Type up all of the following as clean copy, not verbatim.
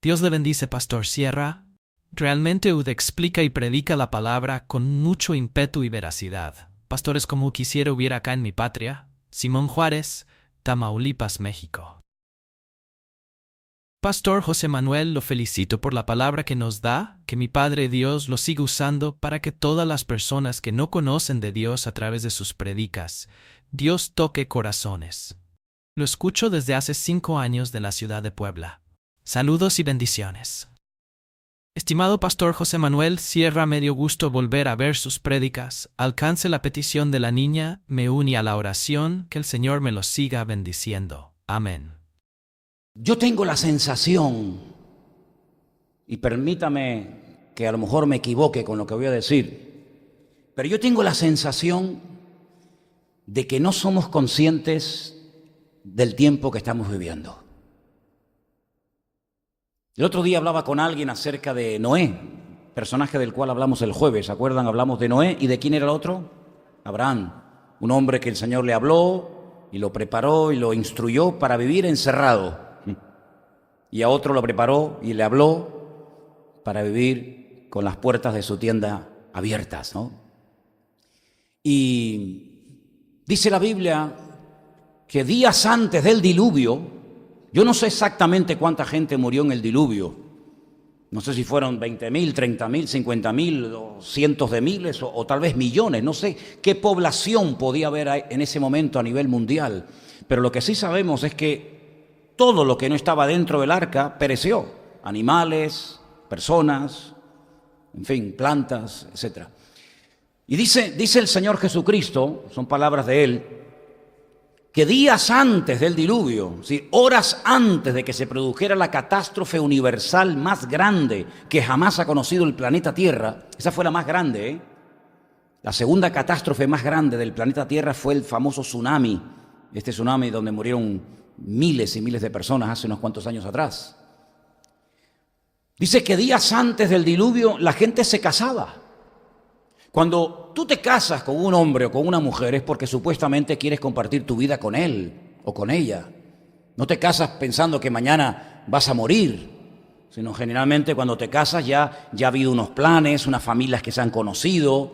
Dios le bendice, Pastor Sierra. Realmente usted explica y predica la palabra con mucho ímpetu y veracidad. Pastores como quisiera hubiera acá en mi patria, Simón Juárez, Tamaulipas, México. Pastor José Manuel, lo felicito por la palabra que nos da, que mi Padre Dios lo siga usando para que todas las personas que no conocen de Dios a través de sus predicas, Dios toque corazones. Lo escucho desde hace 5 años de la ciudad de Puebla. Saludos y bendiciones. Estimado Pastor José Manuel Sierra, me dio gusto volver a ver sus prédicas. Alcance la petición de la niña, me uní a la oración, que el Señor me los siga bendiciendo. Amén. Yo tengo la sensación, y permítame que a lo mejor me equivoque con lo que voy a decir, pero yo tengo la sensación de que no somos conscientes del tiempo que estamos viviendo. El otro día hablaba con alguien acerca de Noé, personaje del cual hablamos el jueves, ¿se acuerdan? Hablamos de Noé, ¿y de quién era el otro? Abraham, un hombre que el Señor le habló y lo preparó y lo instruyó para vivir encerrado. Y a otro lo preparó y le habló para vivir con las puertas de su tienda abiertas, ¿no? Y dice la Biblia que días antes del diluvio, yo no sé exactamente cuánta gente murió en el diluvio, no sé si fueron 20.000, 30.000, 50.000, o cientos de miles, o tal vez millones, no sé qué población podía haber en ese momento a nivel mundial, pero lo que sí sabemos es que todo lo que no estaba dentro del arca pereció, animales, personas, en fin, plantas, etc. Y dice el Señor Jesucristo, son palabras de Él, que días antes del diluvio, ¿sí?, horas antes de que se produjera la catástrofe universal más grande que jamás ha conocido el planeta Tierra, esa fue la más grande, ¿eh? La segunda catástrofe más grande del planeta Tierra fue el famoso tsunami, este tsunami donde murieron miles y miles de personas hace unos cuantos años atrás. Dice que días antes del diluvio la gente se casaba. Cuando tú te casas con un hombre o con una mujer es porque supuestamente quieres compartir tu vida con él o con ella. No te casas pensando que mañana vas a morir, sino generalmente cuando te casas ya ha habido unos planes, unas familias que se han conocido,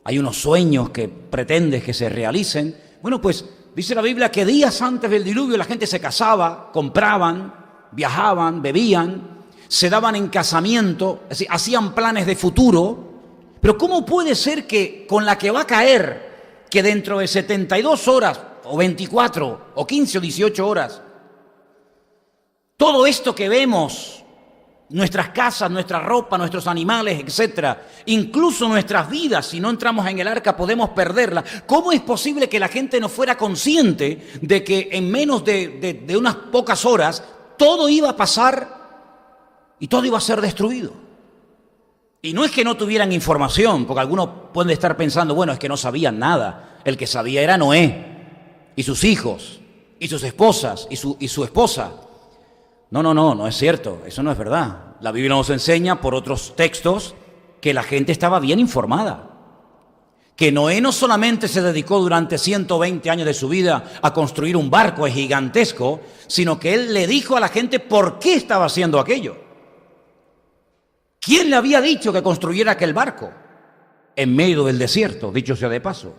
hay unos sueños que pretendes que se realicen. Bueno, pues dice la Biblia que días antes del diluvio la gente se casaba, compraban, viajaban, bebían, se daban en casamiento, es decir, hacían planes de futuro. Pero ¿cómo puede ser que con la que va a caer, que dentro de 72 horas, o 24, o 15 o 18 horas, todo esto que vemos, nuestras casas, nuestra ropa, nuestros animales, etcétera, incluso nuestras vidas, si no entramos en el arca podemos perderla? ¿Cómo es posible que la gente no fuera consciente de que en menos de unas pocas horas todo iba a pasar y todo iba a ser destruido? Y no es que no tuvieran información, porque algunos pueden estar pensando, bueno, es que no sabían nada. El que sabía era Noé y sus hijos y sus esposas y su esposa. No es cierto, eso no es verdad. La Biblia nos enseña por otros textos que la gente estaba bien informada. Que Noé no solamente se dedicó durante 120 años de su vida a construir un barco gigantesco, sino que él le dijo a la gente por qué estaba haciendo aquello. ¿Quién le había dicho que construyera aquel barco en medio del desierto, dicho sea de paso?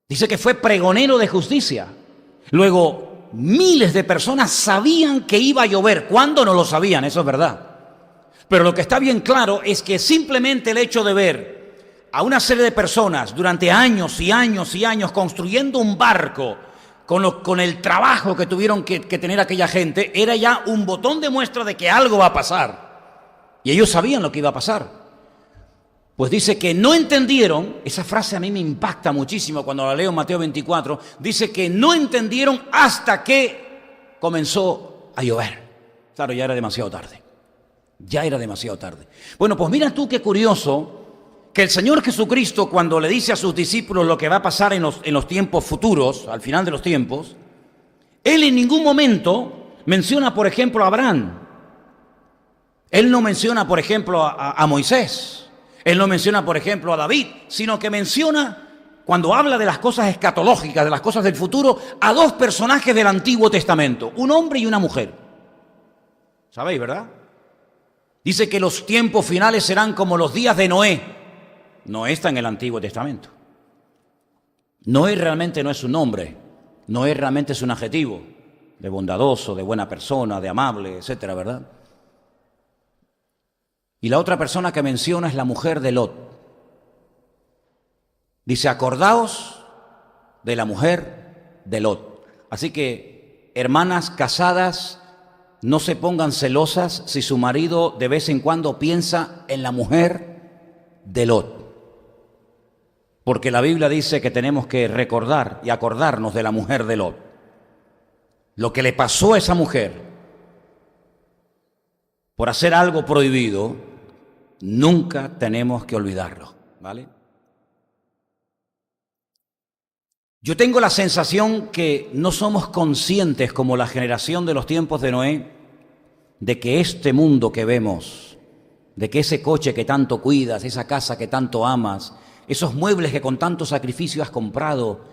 Dice que fue pregonero de justicia. Luego, miles de personas sabían que iba a llover. ¿Cuándo? No lo sabían, eso es verdad. Pero lo que está bien claro es que simplemente el hecho de ver a una serie de personas durante años y años y años construyendo un barco con el trabajo que tuvieron que tener aquella gente, era ya un botón de muestra de que algo va a pasar. Y ellos sabían lo que iba a pasar. Pues dice que no entendieron, esa frase a mí me impacta muchísimo cuando la leo en Mateo 24, dice que no entendieron hasta que comenzó a llover. Claro, ya era demasiado tarde. Ya era demasiado tarde. Bueno, pues mira tú qué curioso que el Señor Jesucristo, cuando le dice a sus discípulos lo que va a pasar en los tiempos futuros, al final de los tiempos, Él en ningún momento menciona, por ejemplo, a Abraham. Él no menciona, por ejemplo, a Moisés. Él no menciona, por ejemplo, a David, sino que menciona, cuando habla de las cosas escatológicas, de las cosas del futuro, a dos personajes del Antiguo Testamento, un hombre y una mujer. ¿Sabéis, verdad? Dice que los tiempos finales serán como los días de Noé. Noé está en el Antiguo Testamento. Noé realmente no es un nombre. Noé realmente es un adjetivo de bondadoso, de buena persona, de amable, etcétera, ¿verdad? Y la otra persona que menciona es la mujer de Lot. Dice, acordaos de la mujer de Lot. Así que, hermanas casadas, no se pongan celosas si su marido de vez en cuando piensa en la mujer de Lot. Porque la Biblia dice que tenemos que recordar y acordarnos de la mujer de Lot. Lo que le pasó a esa mujer por hacer algo prohibido, nunca tenemos que olvidarlo, ¿vale? Yo tengo la sensación que no somos conscientes, como la generación de los tiempos de Noé, de que este mundo que vemos, de que ese coche que tanto cuidas, esa casa que tanto amas, esos muebles que con tanto sacrificio has comprado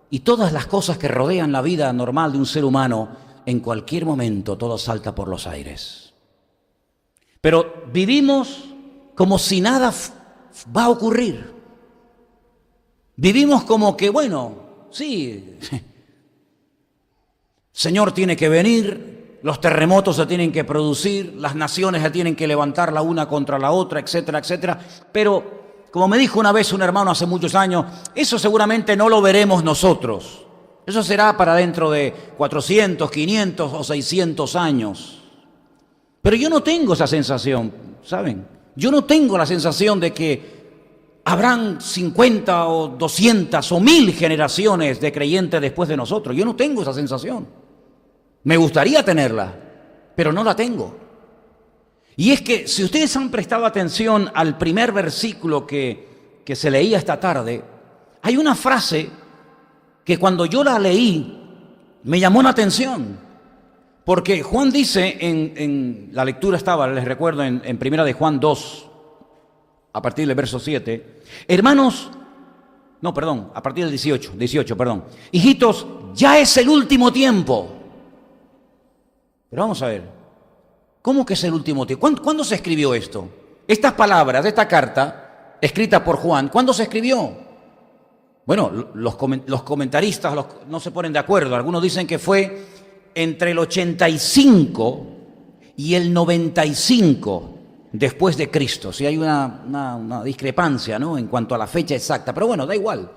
y todas las cosas que rodean la vida normal de un ser humano, en cualquier momento todo salta por los aires. Pero vivimos como si nada va a ocurrir. Vivimos como que, bueno, sí, Señor tiene que venir, los terremotos se tienen que producir, las naciones se tienen que levantar la una contra la otra, etcétera, etcétera. Pero, como me dijo una vez un hermano hace muchos años, eso seguramente no lo veremos nosotros. Eso será para dentro de 400, 500 o 600 años. Pero yo no tengo esa sensación, ¿saben? Yo no tengo la sensación de que habrán 50 o 200 o 1000 generaciones de creyentes después de nosotros. Yo no tengo esa sensación. Me gustaría tenerla, pero no la tengo. Y es que si ustedes han prestado atención al primer versículo que se leía esta tarde, hay una frase que cuando yo la leí me llamó la atención. Porque Juan dice, en la lectura estaba, les recuerdo, en primera de Juan 2, a partir del verso 7, hermanos, no, perdón, a partir del 18, perdón, hijitos, ya es el último tiempo. Pero vamos a ver, ¿cómo que es el último tiempo? ¿Cuándo se escribió esto? Estas palabras, esta carta, escrita por Juan, ¿cuándo se escribió? Bueno, los comentaristas no se ponen de acuerdo. Algunos dicen que fue entre el 85 y el 95 después de Cristo. Sí, hay una discrepancia, ¿no?, en cuanto a la fecha exacta, pero bueno, da igual.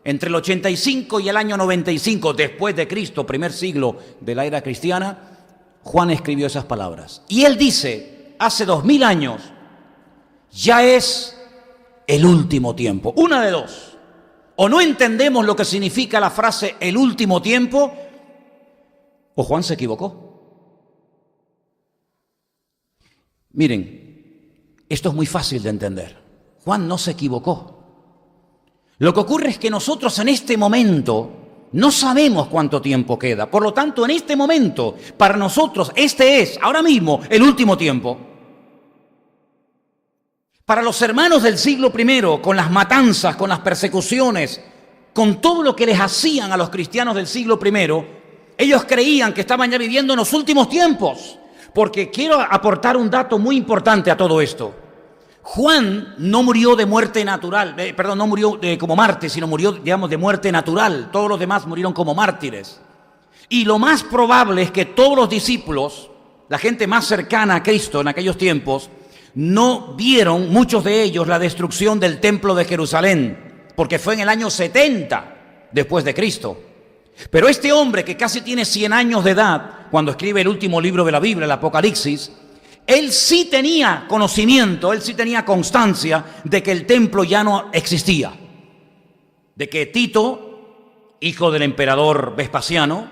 Entre el 85 y el año 95 después de Cristo, primer siglo de la era cristiana, Juan escribió esas palabras. Y él dice, hace 2000 años, ya es el último tiempo. Una de dos. O no entendemos lo que significa la frase el último tiempo, o Juan se equivocó. Miren, esto es muy fácil de entender. Juan no se equivocó. Lo que ocurre es que nosotros en este momento no sabemos cuánto tiempo queda. Por lo tanto, en este momento, para nosotros, este es, ahora mismo, el último tiempo. Para los hermanos del siglo I, con las matanzas, con las persecuciones, con todo lo que les hacían a los cristianos del siglo I, ellos creían que estaban ya viviendo en los últimos tiempos. Porque quiero aportar un dato muy importante a todo esto. Juan no murió de muerte natural, no murió como mártir, sino murió, digamos, de muerte natural. Todos los demás murieron como mártires. Y lo más probable es que todos los discípulos, la gente más cercana a Cristo en aquellos tiempos, no vieron, muchos de ellos, la destrucción del templo de Jerusalén, porque fue en el año 70 después de Cristo. Pero este hombre que casi tiene 100 años de edad, cuando escribe el último libro de la Biblia, el Apocalipsis, él sí tenía conocimiento, él sí tenía constancia de que el templo ya no existía. De que Tito, hijo del emperador Vespasiano,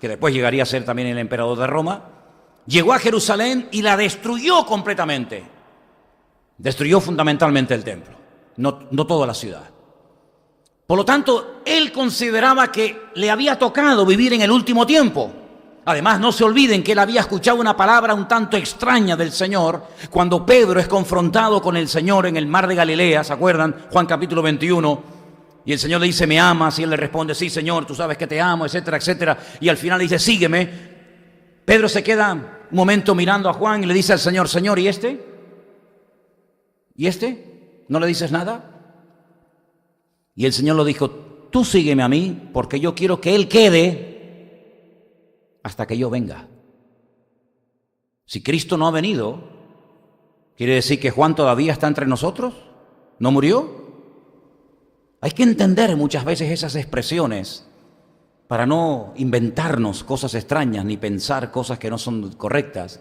que después llegaría a ser también el emperador de Roma, llegó a Jerusalén y la destruyó completamente. Destruyó fundamentalmente el templo, no toda la ciudad. Por lo tanto, él consideraba que le había tocado vivir en el último tiempo. Además, no se olviden que él había escuchado una palabra un tanto extraña del Señor cuando Pedro es confrontado con el Señor en el mar de Galilea, ¿se acuerdan? Juan capítulo 21, y el Señor le dice, ¿me amas? Y él le responde, sí, Señor, tú sabes que te amo, etcétera, etcétera. Y al final le dice, sígueme. Pedro se queda un momento mirando a Juan y le dice al Señor, Señor, ¿y este? ¿Y este? ¿No le dices nada? Y el Señor le dijo, tú sígueme a mí, porque yo quiero que él quede hasta que yo venga. Si Cristo no ha venido, ¿quiere decir que Juan todavía está entre nosotros? ¿No murió? Hay que entender muchas veces esas expresiones para no inventarnos cosas extrañas ni pensar cosas que no son correctas,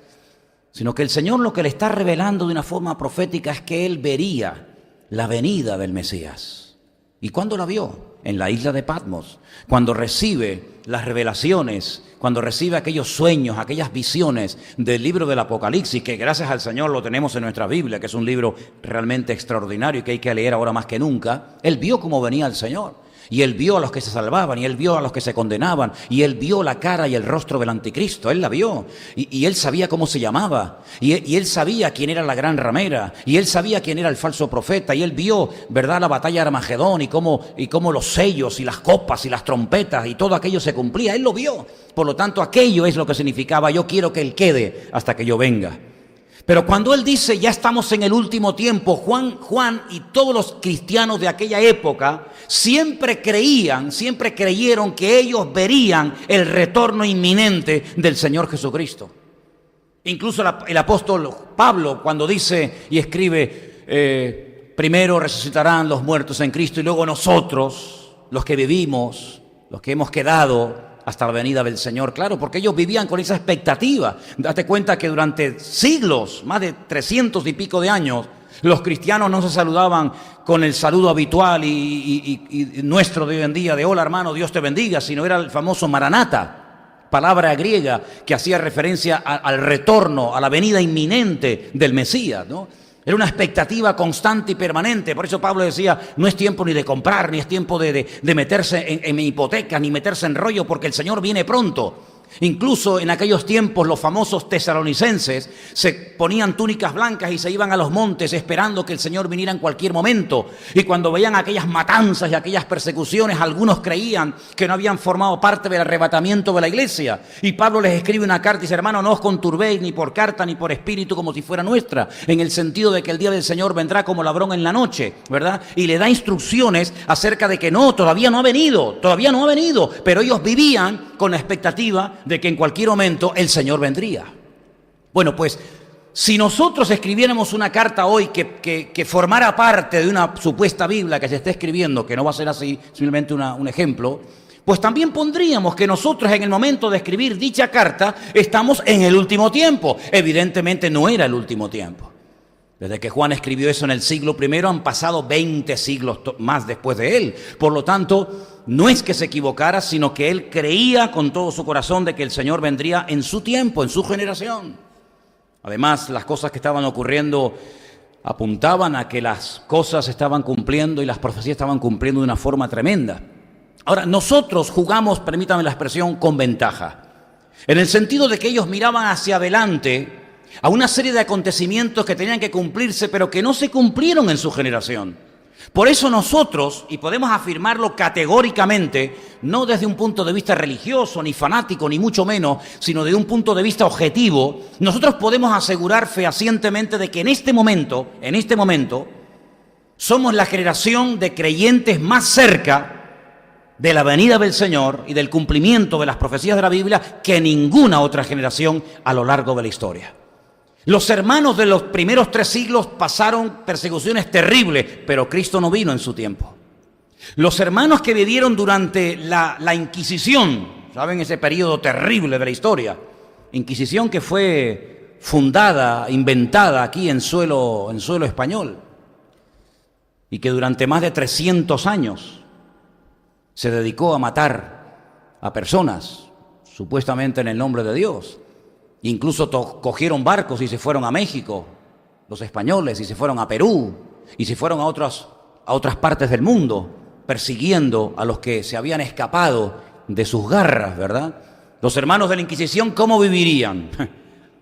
sino que el Señor lo que le está revelando de una forma profética es que Él vería la venida del Mesías. ¿Y cuándo la vio? En la isla de Patmos, cuando recibe las revelaciones, cuando recibe aquellos sueños, aquellas visiones del libro del Apocalipsis, que gracias al Señor lo tenemos en nuestra Biblia, que es un libro realmente extraordinario y que hay que leer ahora más que nunca. Él vio cómo venía el Señor. Y Él vio a los que se salvaban, y Él vio a los que se condenaban, y Él vio la cara y el rostro del anticristo, Él la vio, y Él sabía cómo se llamaba, y Él sabía quién era la gran ramera, y Él sabía quién era el falso profeta, y Él vio, ¿verdad?, la batalla de Armagedón, y cómo los sellos, y las copas, y las trompetas, y todo aquello se cumplía, Él lo vio. Por lo tanto, aquello es lo que significaba, yo quiero que Él quede hasta que yo venga. Pero cuando Él dice, ya estamos en el último tiempo, Juan y todos los cristianos de aquella época siempre creyeron que ellos verían el retorno inminente del Señor Jesucristo. Incluso el apóstol Pablo, cuando dice y escribe, primero resucitarán los muertos en Cristo y luego nosotros, los que vivimos, los que hemos quedado hasta la venida del Señor. Claro, porque ellos vivían con esa expectativa. Date cuenta que durante siglos, más de 300 y pico de años, los cristianos no se saludaban con el saludo habitual y nuestro de hoy en día, de hola hermano, Dios te bendiga, sino era el famoso Maranata, palabra griega que hacía referencia al retorno, a la venida inminente del Mesías, ¿no? Era una expectativa constante y permanente. Por eso Pablo decía, no es tiempo ni de comprar, ni es tiempo de meterse en hipotecas, ni meterse en rollo, porque el Señor viene pronto. Incluso en aquellos tiempos los famosos tesalonicenses se ponían túnicas blancas y se iban a los montes esperando que el Señor viniera en cualquier momento. Y cuando veían aquellas matanzas y aquellas persecuciones, algunos creían que no habían formado parte del arrebatamiento de la iglesia. Y Pablo les escribe una carta y dice, hermano, no os conturbéis ni por carta ni por espíritu como si fuera nuestra, en el sentido de que el día del Señor vendrá como ladrón en la noche, ¿verdad? Y le da instrucciones acerca de que no, todavía no ha venido, pero ellos vivían con la expectativa de que en cualquier momento el Señor vendría. Bueno, pues si nosotros escribiéramos una carta hoy que formara parte de una supuesta Biblia que se está escribiendo, que no va a ser así, simplemente un ejemplo, pues también pondríamos que nosotros en el momento de escribir dicha carta estamos en el último tiempo. Evidentemente no era el último tiempo. Desde que Juan escribió eso en el siglo I han pasado 20 siglos más después de él. Por lo tanto, no es que se equivocara, sino que él creía con todo su corazón de que el Señor vendría en su tiempo, en su generación. Además, las cosas que estaban ocurriendo apuntaban a que las cosas se estaban cumpliendo y las profecías estaban cumpliendo de una forma tremenda. Ahora, nosotros jugamos, permítame la expresión, con ventaja. En el sentido de que ellos miraban hacia adelante a una serie de acontecimientos que tenían que cumplirse, pero que no se cumplieron en su generación. Por eso nosotros, y podemos afirmarlo categóricamente, no desde un punto de vista religioso, ni fanático, ni mucho menos, sino desde un punto de vista objetivo, nosotros podemos asegurar fehacientemente de que en este momento, somos la generación de creyentes más cerca de la venida del Señor y del cumplimiento de las profecías de la Biblia que ninguna otra generación a lo largo de la historia. Los hermanos de los primeros 3 siglos pasaron persecuciones terribles, pero Cristo no vino en su tiempo. Los hermanos que vivieron durante la Inquisición, ¿saben? Ese periodo terrible de la historia. Inquisición que fue fundada, inventada aquí en suelo español. Y que durante más de 300 años se dedicó a matar a personas, supuestamente en el nombre de Dios. Incluso cogieron barcos y se fueron a México, los españoles, y se fueron a Perú, y se fueron a otras partes del mundo, persiguiendo a los que se habían escapado de sus garras, ¿verdad? Los hermanos de la Inquisición, ¿cómo vivirían?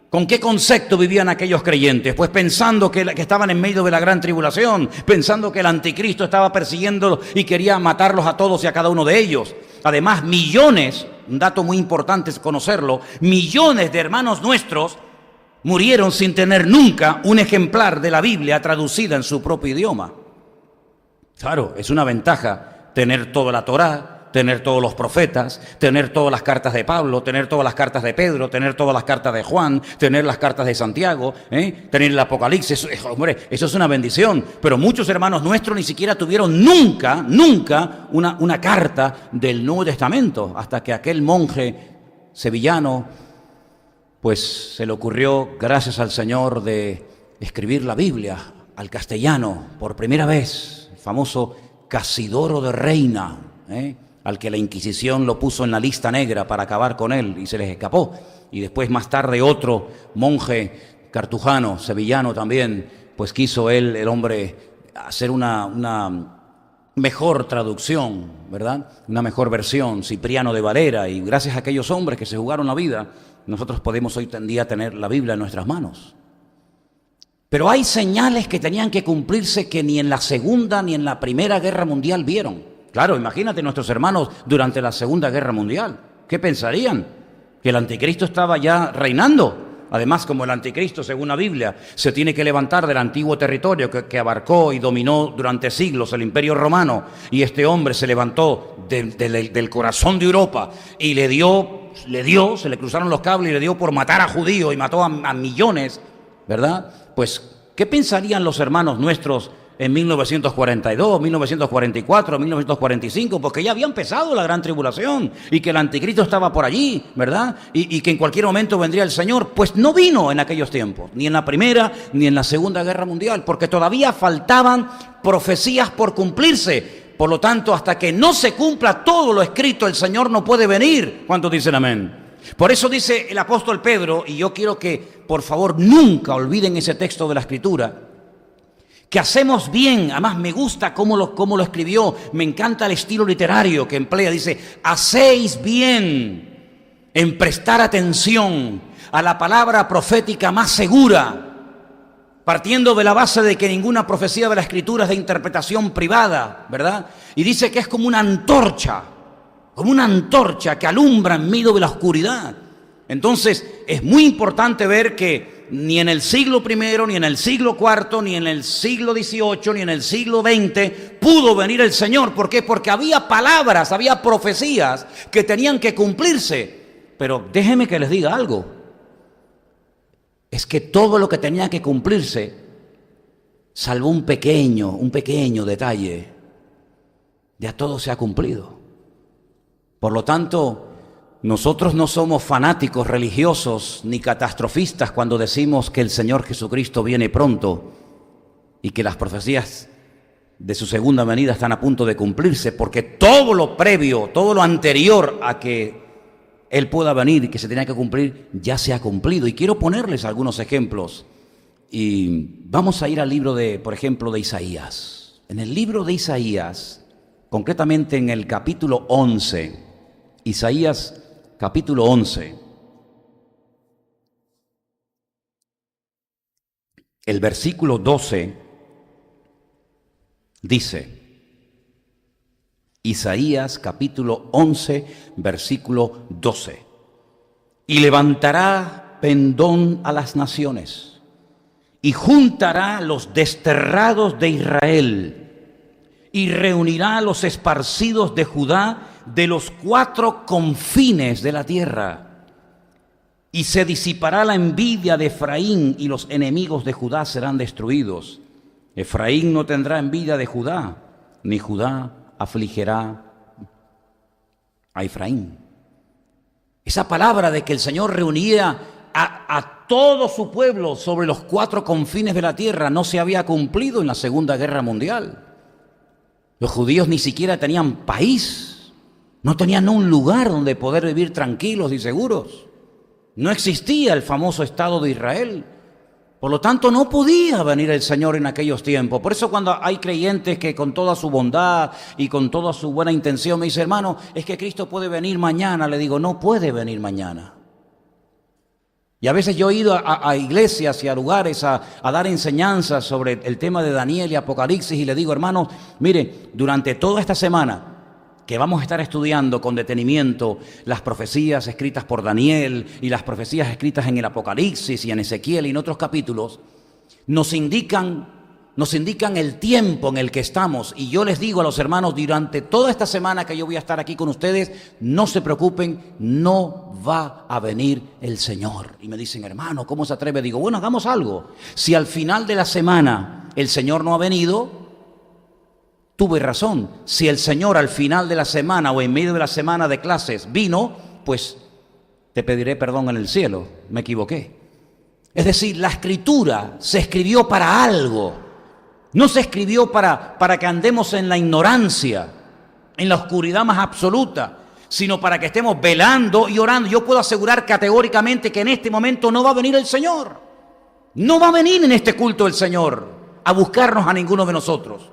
¿Con qué concepto vivían aquellos creyentes? Pues pensando que estaban en medio de la gran tribulación, pensando que el anticristo estaba persiguiéndolos y quería matarlos a todos y a cada uno de ellos. Además, millones un dato muy importante es conocerlo, millones de hermanos nuestros murieron sin tener nunca un ejemplar de la Biblia traducida en su propio idioma. Claro, es una ventaja tener toda la Torá, tener todos los profetas, tener todas las cartas de Pablo, tener todas las cartas de Pedro, tener todas las cartas de Juan, tener las cartas de Santiago, tener el Apocalipsis. Hombre, eso es una bendición. Pero muchos hermanos nuestros ni siquiera tuvieron nunca una carta del Nuevo Testamento, hasta que aquel monje sevillano, pues se le ocurrió, gracias al Señor, de escribir la Biblia al castellano por primera vez, el famoso Casidoro de Reina, al que la Inquisición lo puso en la lista negra para acabar con él y se les escapó. Y después más tarde otro monje cartujano, sevillano también, pues quiso él, el hombre, hacer una mejor traducción, ¿verdad? Una mejor versión, Cipriano de Valera, y gracias a aquellos hombres que se jugaron la vida, nosotros podemos hoy en día tener la Biblia en nuestras manos. Pero hay señales que tenían que cumplirse que ni en la Segunda ni en la Primera Guerra Mundial vieron. Claro, imagínate nuestros hermanos durante la Segunda Guerra Mundial. ¿Qué pensarían? ¿Que el anticristo estaba ya reinando? Además, como el anticristo, según la Biblia, se tiene que levantar del antiguo territorio que abarcó y dominó durante siglos el Imperio Romano, y este hombre se levantó del corazón de Europa y se le cruzaron los cables y le dio por matar a judíos y mató a millones, ¿verdad? Pues, ¿qué pensarían los hermanos nuestros en 1942, 1944, 1945, porque ya había empezado la gran tribulación y que el anticristo estaba por allí, ¿verdad? Y que en cualquier momento vendría el Señor? Pues no vino en aquellos tiempos, ni en la Primera ni en la Segunda Guerra Mundial, porque todavía faltaban profecías por cumplirse. Por lo tanto, hasta que no se cumpla todo lo escrito, el Señor no puede venir. ¿Cuántos dicen amén? Por eso dice el apóstol Pedro, y yo quiero que por favor nunca olviden ese texto de la Escritura, que hacemos bien. Además me gusta cómo lo escribió, me encanta el estilo literario que emplea. Dice, hacéis bien en prestar atención a la palabra profética más segura, partiendo de la base de que ninguna profecía de la Escritura es de interpretación privada, ¿verdad? Y dice que es como una antorcha que alumbra en medio de la oscuridad. Entonces es muy importante ver que ni en el siglo I, ni en el siglo IV, ni en el siglo XVIII, ni en el siglo XX pudo venir el Señor. ¿Por qué? Porque había palabras, había profecías que tenían que cumplirse. Pero déjenme que les diga algo. Es que todo lo que tenía que cumplirse, salvo un pequeño detalle, ya todo se ha cumplido. Por lo tanto, nosotros no somos fanáticos religiosos ni catastrofistas cuando decimos que el Señor Jesucristo viene pronto y que las profecías de su segunda venida están a punto de cumplirse, porque todo lo previo, todo lo anterior a que Él pueda venir y que se tenía que cumplir, ya se ha cumplido. Y quiero ponerles algunos ejemplos. Y vamos a ir al libro por ejemplo, de Isaías. En el libro de Isaías, concretamente en el capítulo 11, Isaías capítulo 11, el versículo 12, dice, Isaías capítulo 11, versículo 12, y levantará pendón a las naciones, y juntará los desterrados de Israel, y reunirá a los esparcidos de Judá de los 4 confines de la tierra. Y se disipará la envidia de Efraín, y los enemigos de Judá serán destruidos. Efraín no tendrá envidia de Judá, ni Judá afligirá a Efraín. Esa palabra de que el Señor reunía a todo su pueblo sobre los 4 confines de la tierra no se había cumplido en la Segunda Guerra Mundial. Los judíos ni siquiera tenían país, no tenían un lugar donde poder vivir tranquilos y seguros. No existía el famoso Estado de Israel. Por lo tanto, no podía venir el Señor en aquellos tiempos. Por eso cuando hay creyentes que con toda su bondad y con toda su buena intención me dicen, hermano, es que Cristo puede venir mañana, le digo, no puede venir mañana. Y a veces yo he ido a iglesias y a lugares a dar enseñanzas sobre el tema de Daniel y Apocalipsis y le digo, hermanos, mire, durante toda esta semana que vamos a estar estudiando con detenimiento las profecías escritas por Daniel y las profecías escritas en el Apocalipsis y en Ezequiel y en otros capítulos, nos indican el tiempo en el que estamos. Y yo les digo a los hermanos, durante toda esta semana que yo voy a estar aquí con ustedes, no se preocupen, no va a venir el Señor. Y me dicen, hermano, ¿cómo se atreve? Digo, bueno, hagamos algo. Si al final de la semana el Señor no ha venido, tuve razón. Si el Señor al final de la semana o en medio de la semana de clases vino, pues te pediré perdón en el cielo, me equivoqué. Es decir, la Escritura se escribió para algo. No se escribió para que andemos en la ignorancia, en la oscuridad más absoluta, sino para que estemos velando y orando. Yo puedo asegurar categóricamente que en este momento no va a venir el Señor. No va a venir en este culto el Señor a buscarnos a ninguno de nosotros.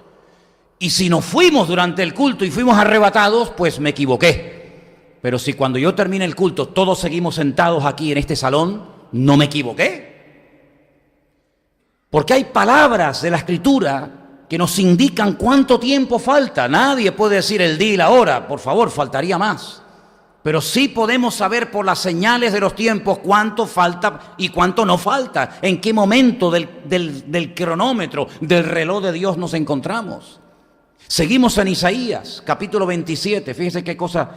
Y si nos fuimos durante el culto y fuimos arrebatados, pues me equivoqué. Pero si cuando yo termine el culto todos seguimos sentados aquí en este salón, no me equivoqué. Porque hay palabras de la Escritura que nos indican cuánto tiempo falta. Nadie puede decir el día y la hora, por favor, faltaría más. Pero sí podemos saber por las señales de los tiempos cuánto falta y cuánto no falta, en qué momento del cronómetro, del reloj de Dios nos encontramos. Seguimos en Isaías, capítulo 27. Fíjense qué cosa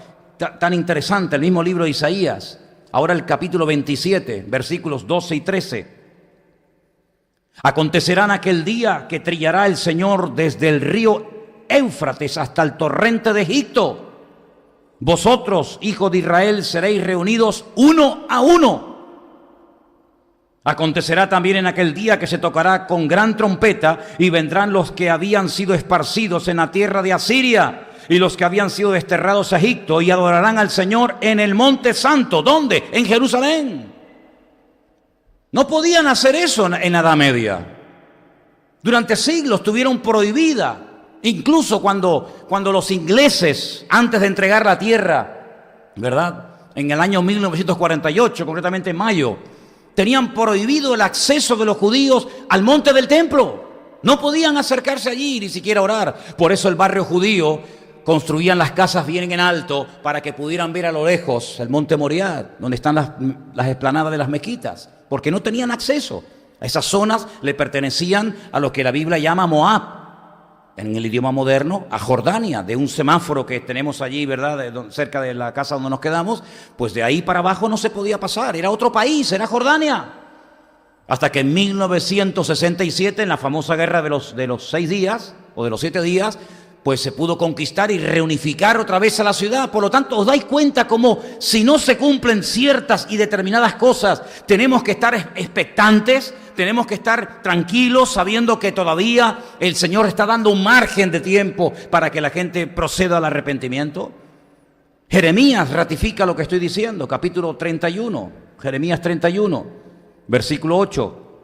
tan interesante, el mismo libro de Isaías. Ahora el capítulo 27, versículos 12 y 13. Acontecerá en aquel día que trillará el Señor desde el río Éufrates hasta el torrente de Egipto. Vosotros, hijos de Israel, seréis reunidos uno a uno. Acontecerá también en aquel día que se tocará con gran trompeta y vendrán los que habían sido esparcidos en la tierra de Asiria y los que habían sido desterrados a Egipto y adorarán al Señor en el monte santo. ¿Dónde? En Jerusalén. No podían hacer eso en la Edad Media. Durante siglos tuvieron prohibida. Incluso cuando los ingleses, antes de entregar la tierra, ¿verdad?, en el año 1948, concretamente en mayo, tenían prohibido el acceso de los judíos al monte del templo. No podían acercarse allí ni siquiera orar. Por eso el barrio judío construían las casas bien en alto para que pudieran ver a lo lejos el monte Moriah, donde están las explanadas de las mezquitas, porque no tenían acceso. A esas zonas le pertenecían a lo que la Biblia llama Moab, en el idioma moderno, a Jordania, de un semáforo que tenemos allí, ¿verdad?, cerca de la casa donde nos quedamos, pues de ahí para abajo no se podía pasar, era otro país, era Jordania. Hasta que en 1967, en la famosa guerra de los 6 días, o de los 7 días, pues se pudo conquistar y reunificar otra vez a la ciudad. Por lo tanto, os dais cuenta como si no se cumplen ciertas y determinadas cosas, tenemos que estar expectantes, tenemos que estar tranquilos, sabiendo que todavía el Señor está dando un margen de tiempo para que la gente proceda al arrepentimiento. Jeremías ratifica lo que estoy diciendo, capítulo 31, Jeremías 31, versículo 8.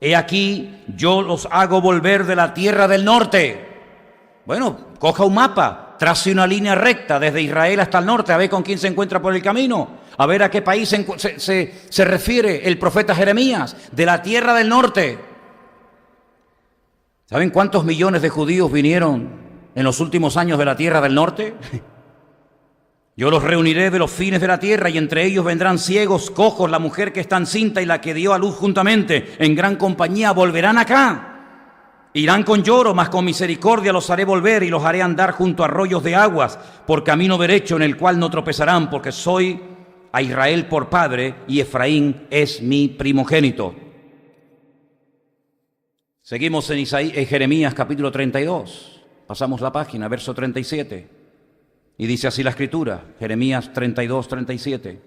He aquí, yo los hago volver de la tierra del norte. Bueno, coja un mapa, trace una línea recta desde Israel hasta el norte, a ver con quién se encuentra por el camino, a ver a qué país se refiere el profeta Jeremías, de la tierra del norte. ¿Saben cuántos millones de judíos vinieron en los últimos años de la tierra del norte? Yo los reuniré de los fines de la tierra y entre ellos vendrán ciegos, cojos, la mujer que está encinta y la que dio a luz juntamente, en gran compañía volverán acá. Irán con lloro, mas con misericordia los haré volver y los haré andar junto a arroyos de aguas, por camino derecho en el cual no tropezarán, porque soy a Israel por padre y Efraín es mi primogénito. Seguimos en Jeremías capítulo 32, pasamos la página, verso 37, y dice así la Escritura, Jeremías 32, 37.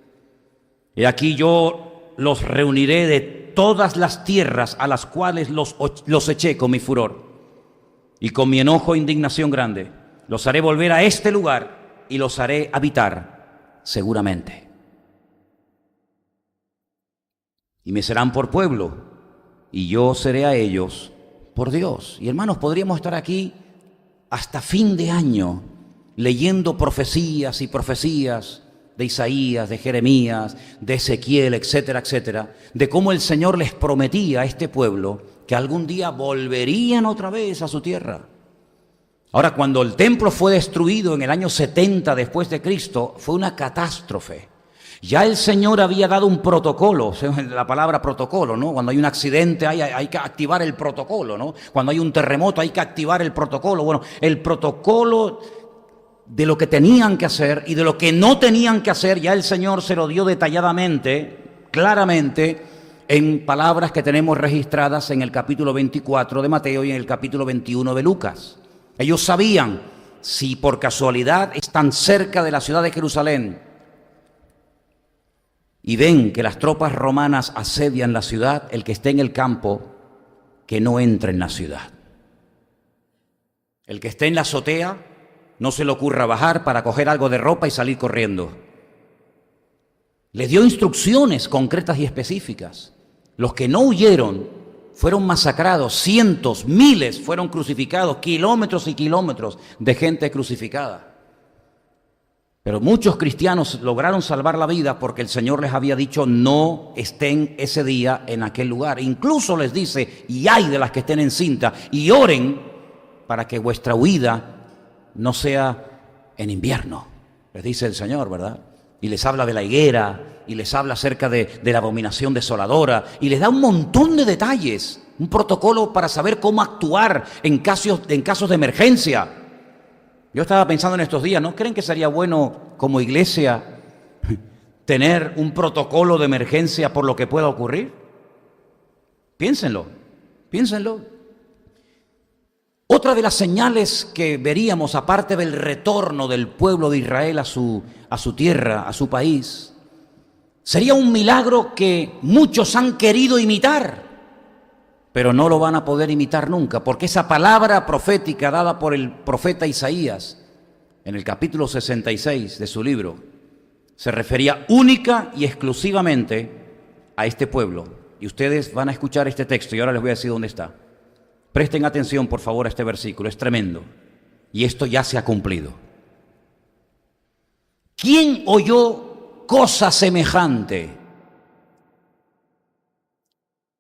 He aquí yo los reuniré de todas las tierras a las cuales los eché con mi furor y con mi enojo e indignación grande. Los haré volver a este lugar y los haré habitar seguramente. Y me serán por pueblo y yo seré a ellos por Dios. Y hermanos, podríamos estar aquí hasta fin de año leyendo profecías y profecías de Isaías, de Jeremías, de Ezequiel, etcétera, etcétera, de cómo el Señor les prometía a este pueblo que algún día volverían otra vez a su tierra. Ahora, cuando el templo fue destruido en el año 70 después de Cristo, fue una catástrofe. Ya el Señor había dado un protocolo, la palabra protocolo, ¿no? Cuando hay un accidente hay que activar el protocolo, ¿no? Cuando hay un terremoto hay que activar el protocolo. Bueno, el protocolo de lo que tenían que hacer y de lo que no tenían que hacer, ya el Señor se lo dio detalladamente, claramente, en palabras que tenemos registradas en el capítulo 24 de Mateo y en el capítulo 21 de Lucas. Ellos sabían, si por casualidad están cerca de la ciudad de Jerusalén y ven que las tropas romanas asedian la ciudad, el que esté en el campo, que no entre en la ciudad. El que esté en la azotea, no se le ocurra bajar para coger algo de ropa y salir corriendo. Les dio instrucciones concretas y específicas. Los que no huyeron fueron masacrados, cientos, miles fueron crucificados, kilómetros y kilómetros de gente crucificada. Pero muchos cristianos lograron salvar la vida porque el Señor les había dicho no estén ese día en aquel lugar. Incluso les dice, y ay de las que estén encinta, y oren para que vuestra huida no sea en invierno. Les dice el Señor, ¿verdad? Y les habla de la higuera, y les habla acerca de la abominación desoladora, y les da un montón de detalles, un protocolo para saber cómo actuar en casos de emergencia. Yo estaba pensando en estos días, ¿no creen que sería bueno como iglesia tener un protocolo de emergencia por lo que pueda ocurrir? Piénsenlo, piénsenlo. Otra de las señales que veríamos, aparte del retorno del pueblo de Israel a su tierra, a su país, sería un milagro que muchos han querido imitar, pero no lo van a poder imitar nunca, porque esa palabra profética dada por el profeta Isaías en el capítulo 66 de su libro se refería única y exclusivamente a este pueblo. Y ustedes van a escuchar este texto y ahora les voy a decir dónde está. Presten atención, por favor, a este versículo, es tremendo. Y esto ya se ha cumplido. ¿Quién oyó cosa semejante?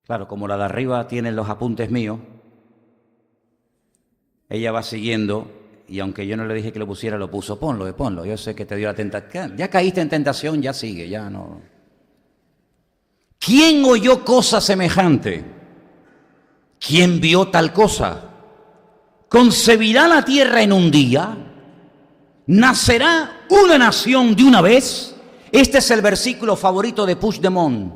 Claro, como la de arriba tiene los apuntes míos, ella va siguiendo, y aunque yo no le dije que lo pusiera, lo puso. Ponlo, yo sé que te dio la tentación. Ya caíste en tentación, ya sigue, ya no. ¿Quién oyó cosa semejante? ¿Quién vio tal cosa? ¿Concebirá la tierra en un día? ¿Nacerá una nación de una vez? Este es el versículo favorito de Puigdemont.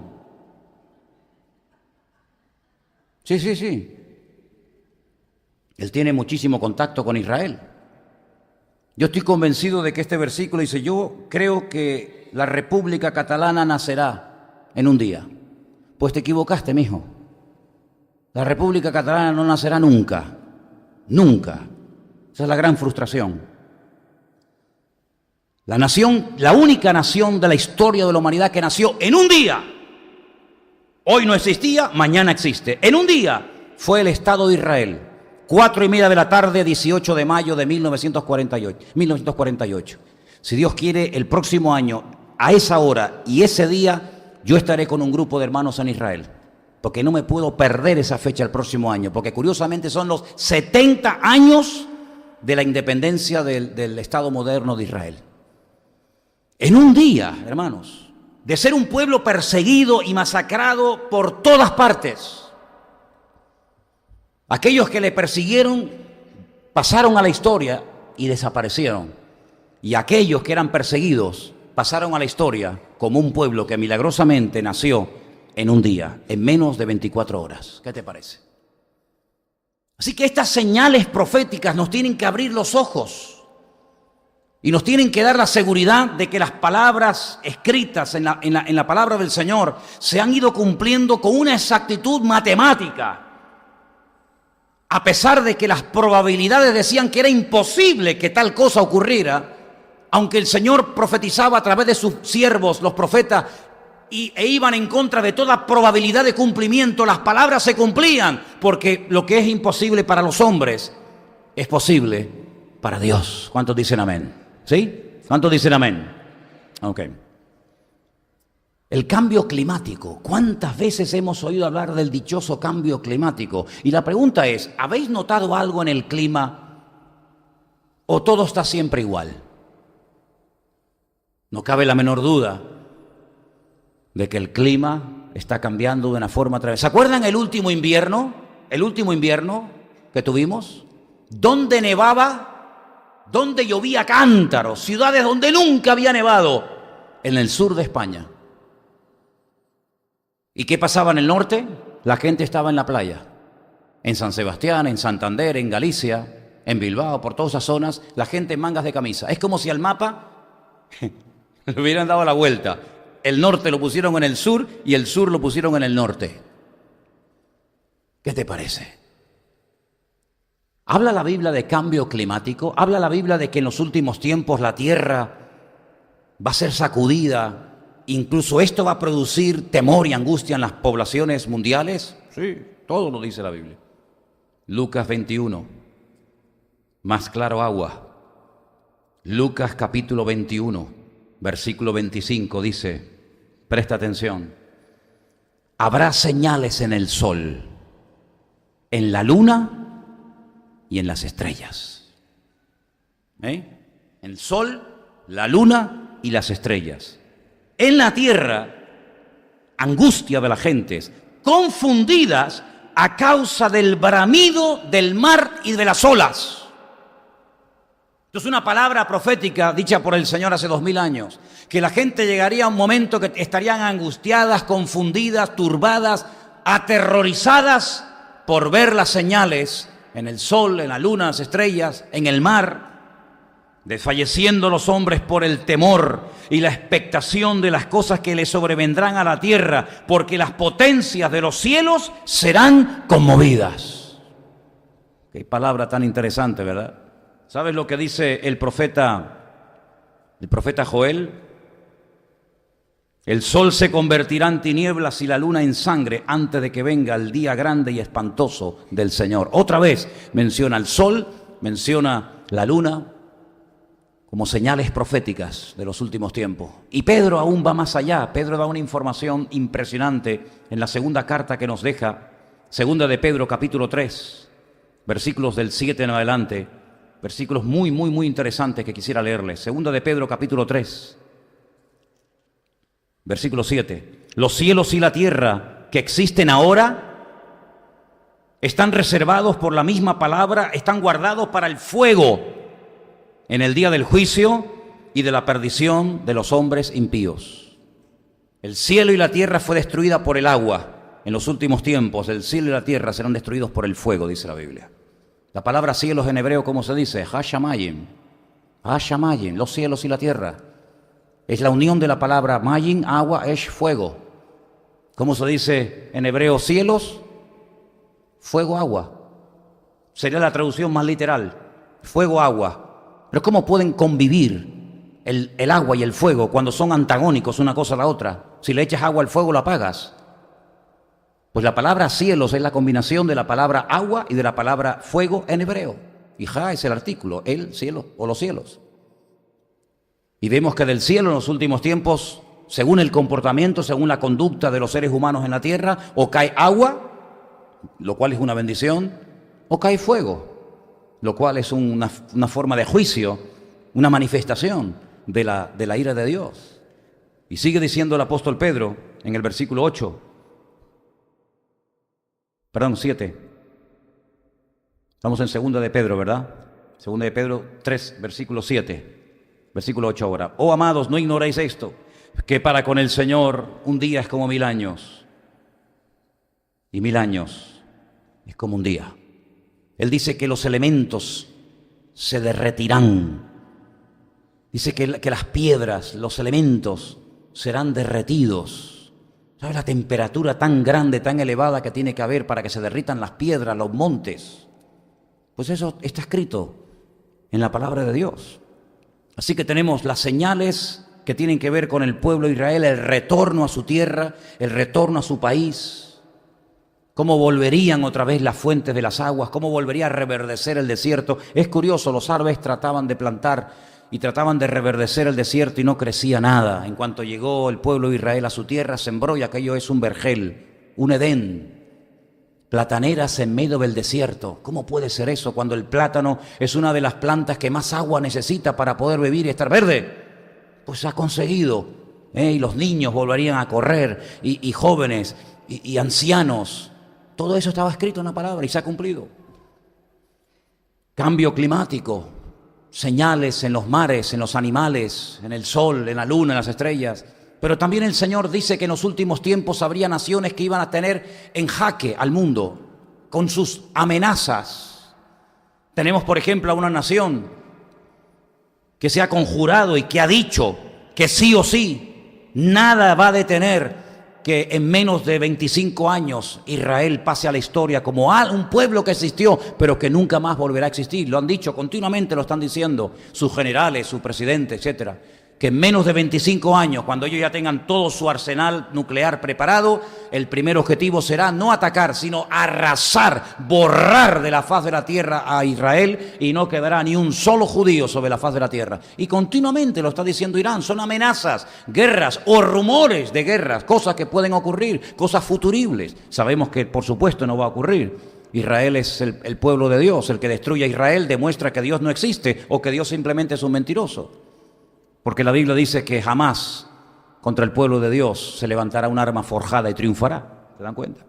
Sí. Él tiene muchísimo contacto con Israel. Yo estoy convencido de que este versículo dice, yo creo que la República Catalana nacerá en un día. Pues te equivocaste, mijo. La República Catalana no nacerá nunca. Nunca. Esa es la gran frustración. La nación, la única nación de la historia de la humanidad que nació en un día. Hoy no existía, mañana existe. En un día fue el Estado de Israel. 4:30 de la tarde, 18 de mayo de 1948. Si Dios quiere, el próximo año, a esa hora y ese día, yo estaré con un grupo de hermanos en Israel. Porque no me puedo perder esa fecha el próximo año. Porque curiosamente son los 70 años de la independencia del Estado moderno de Israel. En un día, hermanos. De ser un pueblo perseguido y masacrado por todas partes. Aquellos que le persiguieron pasaron a la historia y desaparecieron. Y aquellos que eran perseguidos pasaron a la historia como un pueblo que milagrosamente nació en un día, en menos de 24 horas. ¿Qué te parece? Así que estas señales proféticas nos tienen que abrir los ojos. Y nos tienen que dar la seguridad de que las palabras escritas en la palabra del Señor se han ido cumpliendo con una exactitud matemática. A pesar de que las probabilidades decían que era imposible que tal cosa ocurriera, aunque el Señor profetizaba a través de sus siervos, los profetas, e iban en contra de toda probabilidad de cumplimiento, las palabras se cumplían, porque lo que es imposible para los hombres es posible para Dios. ¿Cuántos dicen amén? ¿Sí? ¿Cuántos dicen amén? Ok. El cambio climático. ¿Cuántas veces hemos oído hablar del dichoso cambio climático? Y la pregunta es, ¿habéis notado algo en el clima ¿O todo está siempre igual? No cabe la menor duda de que el clima está cambiando de una forma otra vez. ¿Se acuerdan el último invierno? El último invierno que tuvimos, donde nevaba, donde llovía cántaros, ciudades donde nunca había nevado, en el sur de España. ¿Y qué pasaba en el norte? La gente estaba en la playa, en San Sebastián, en Santander, en Galicia, en Bilbao, por todas esas zonas, la gente en mangas de camisa. Es como si al mapa le hubieran dado la vuelta. El norte lo pusieron en el sur y el sur lo pusieron en el norte. ¿Qué te parece? ¿Habla la Biblia de cambio climático? ¿Habla la Biblia de que en los últimos tiempos la tierra va a ser sacudida? ¿Incluso esto va a producir temor y angustia en las poblaciones mundiales? Sí, todo lo dice la Biblia. Lucas 21, más claro agua. Lucas capítulo 21, versículo 25 dice, presta atención, habrá señales en el sol, en la luna y en las estrellas. El sol, la luna y las estrellas. En la tierra, angustia de las gentes, confundidas a causa del bramido del mar y de las olas. Esto es una palabra profética dicha por el Señor hace 2000 años, que la gente llegaría a un momento que estarían angustiadas, confundidas, turbadas, aterrorizadas por ver las señales en el sol, en la luna, las estrellas, en el mar, desfalleciendo los hombres por el temor y la expectación de las cosas que le sobrevendrán a la tierra, porque las potencias de los cielos serán conmovidas. Qué palabra tan interesante, ¿verdad? ¿Sabes lo que dice el profeta Joel? El sol se convertirá en tinieblas y la luna en sangre antes de que venga el día grande y espantoso del Señor. Otra vez menciona el sol, menciona la luna como señales proféticas de los últimos tiempos. Y Pedro aún va más allá. Pedro da una información impresionante en la segunda carta que nos deja, segunda de Pedro capítulo 3, versículos del 7 en adelante, versículos muy interesantes que quisiera leerles. Segunda de Pedro capítulo 3, versículo 7. Los cielos y la tierra que existen ahora están reservados por la misma palabra, están guardados para el fuego en el día del juicio y de la perdición de los hombres impíos. El cielo y la tierra fue destruida por el agua. En los últimos tiempos el cielo y la tierra serán destruidos por el fuego, dice la Biblia. La palabra cielos en hebreo, ¿cómo se dice? Hashamayim. Hashamayim, los cielos y la tierra. Es la unión de la palabra mayim, agua, esh, fuego. ¿Cómo se dice en hebreo cielos? Fuego, agua. Sería la traducción más literal. Fuego, agua. Pero ¿cómo pueden convivir el agua y el fuego cuando son antagónicos una cosa a la otra? Si le echas agua al fuego, lo apagas. Pues la palabra cielos es la combinación de la palabra agua y de la palabra fuego en hebreo. Y ja es el artículo, el cielo o los cielos. Y vemos que del cielo en los últimos tiempos, según el comportamiento, según la conducta de los seres humanos en la tierra, o cae agua, lo cual es una bendición, o cae fuego, lo cual es una forma de juicio, una manifestación de la ira de Dios. Y sigue diciendo el apóstol Pedro en el versículo 7. Estamos en segunda de Pedro, ¿verdad? Segunda de Pedro 3, versículo 7. Versículo 8 ahora. Oh amados, no ignoréis esto, que para con el Señor un día es como 1000 años, y 1000 años es como un día. Él dice que los elementos se derretirán. Dice que las piedras, los elementos serán derretidos. ¿Sabes la temperatura tan grande, tan elevada que tiene que haber para que se derritan las piedras, los montes? Pues eso está escrito en la palabra de Dios. Así que tenemos las señales que tienen que ver con el pueblo de Israel, el retorno a su tierra, el retorno a su país. Cómo volverían otra vez las fuentes de las aguas, cómo volvería a reverdecer el desierto. Es curioso, los árabes trataban de plantar y trataban de reverdecer el desierto y no crecía nada. En cuanto llegó el pueblo de Israel a su tierra, sembró y aquello es un vergel, un Edén. plataneras en medio del desierto. ¿Cómo puede ser eso cuando el plátano es una de las plantas que más agua necesita para poder vivir y estar verde? Pues ha conseguido, y los niños volverían a correr, y jóvenes, y ancianos. Todo eso estaba escrito en la palabra y se ha cumplido. Cambio climático, señales en los mares, en los animales, en el sol, en la luna, en las estrellas. Pero también el Señor dice que en los últimos tiempos habría naciones que iban a tener en jaque al mundo con sus amenazas. Tenemos, por ejemplo, a una nación que se ha conjurado y que ha dicho que sí o sí, nada va a detener que en menos de 25 años Israel pase a la historia como un pueblo que existió, pero que nunca más volverá a existir. Lo han dicho continuamente, lo están diciendo sus generales, su presidente, etcétera. Que en menos de 25 años, cuando ellos ya tengan todo su arsenal nuclear preparado, el primer objetivo será no atacar, sino arrasar, borrar de la faz de la tierra a Israel, y no quedará ni un solo judío sobre la faz de la tierra. Y continuamente lo está diciendo Irán, son amenazas, guerras o rumores de guerras, cosas que pueden ocurrir, cosas futuribles. Sabemos que por supuesto no va a ocurrir. Israel es el pueblo de Dios, el que destruye a Israel demuestra que Dios no existe o que Dios simplemente es un mentiroso. Porque la Biblia dice que jamás contra el pueblo de Dios se levantará un arma forjada y triunfará. ¿Se dan cuenta?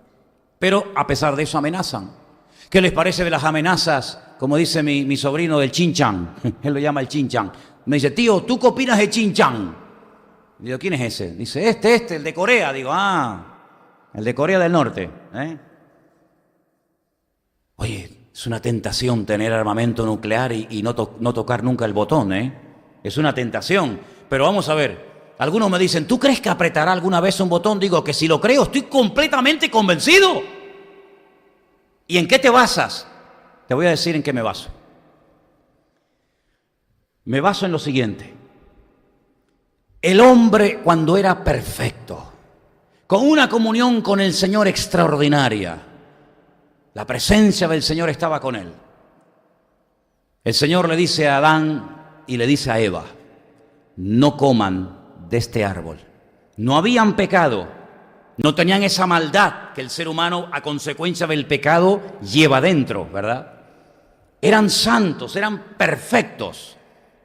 Pero a pesar de eso amenazan. ¿Qué les parece de las amenazas? Como dice mi sobrino del Chin-Chan. Él lo llama el Chin-Chan. Me dice, tío, ¿tú qué opinas de Chin-Chan? Digo, ¿quién es ese? Dice, el de Corea. Digo, el de Corea del Norte. Oye, es una tentación tener armamento nuclear y no tocar nunca el botón, Es una tentación, pero vamos a ver. Algunos me dicen, ¿tú crees que apretará alguna vez un botón? Digo que si lo creo, estoy completamente convencido. ¿Y en qué te basas? Te voy a decir en qué me baso. Me baso en lo siguiente. El hombre, cuando era perfecto, con una comunión con el Señor extraordinaria, la presencia del Señor estaba con él. El Señor le dice a Adán y le dice a Eva, no coman de este árbol. No habían pecado, no tenían esa maldad que el ser humano a consecuencia del pecado lleva dentro, ¿verdad? Eran santos, eran perfectos,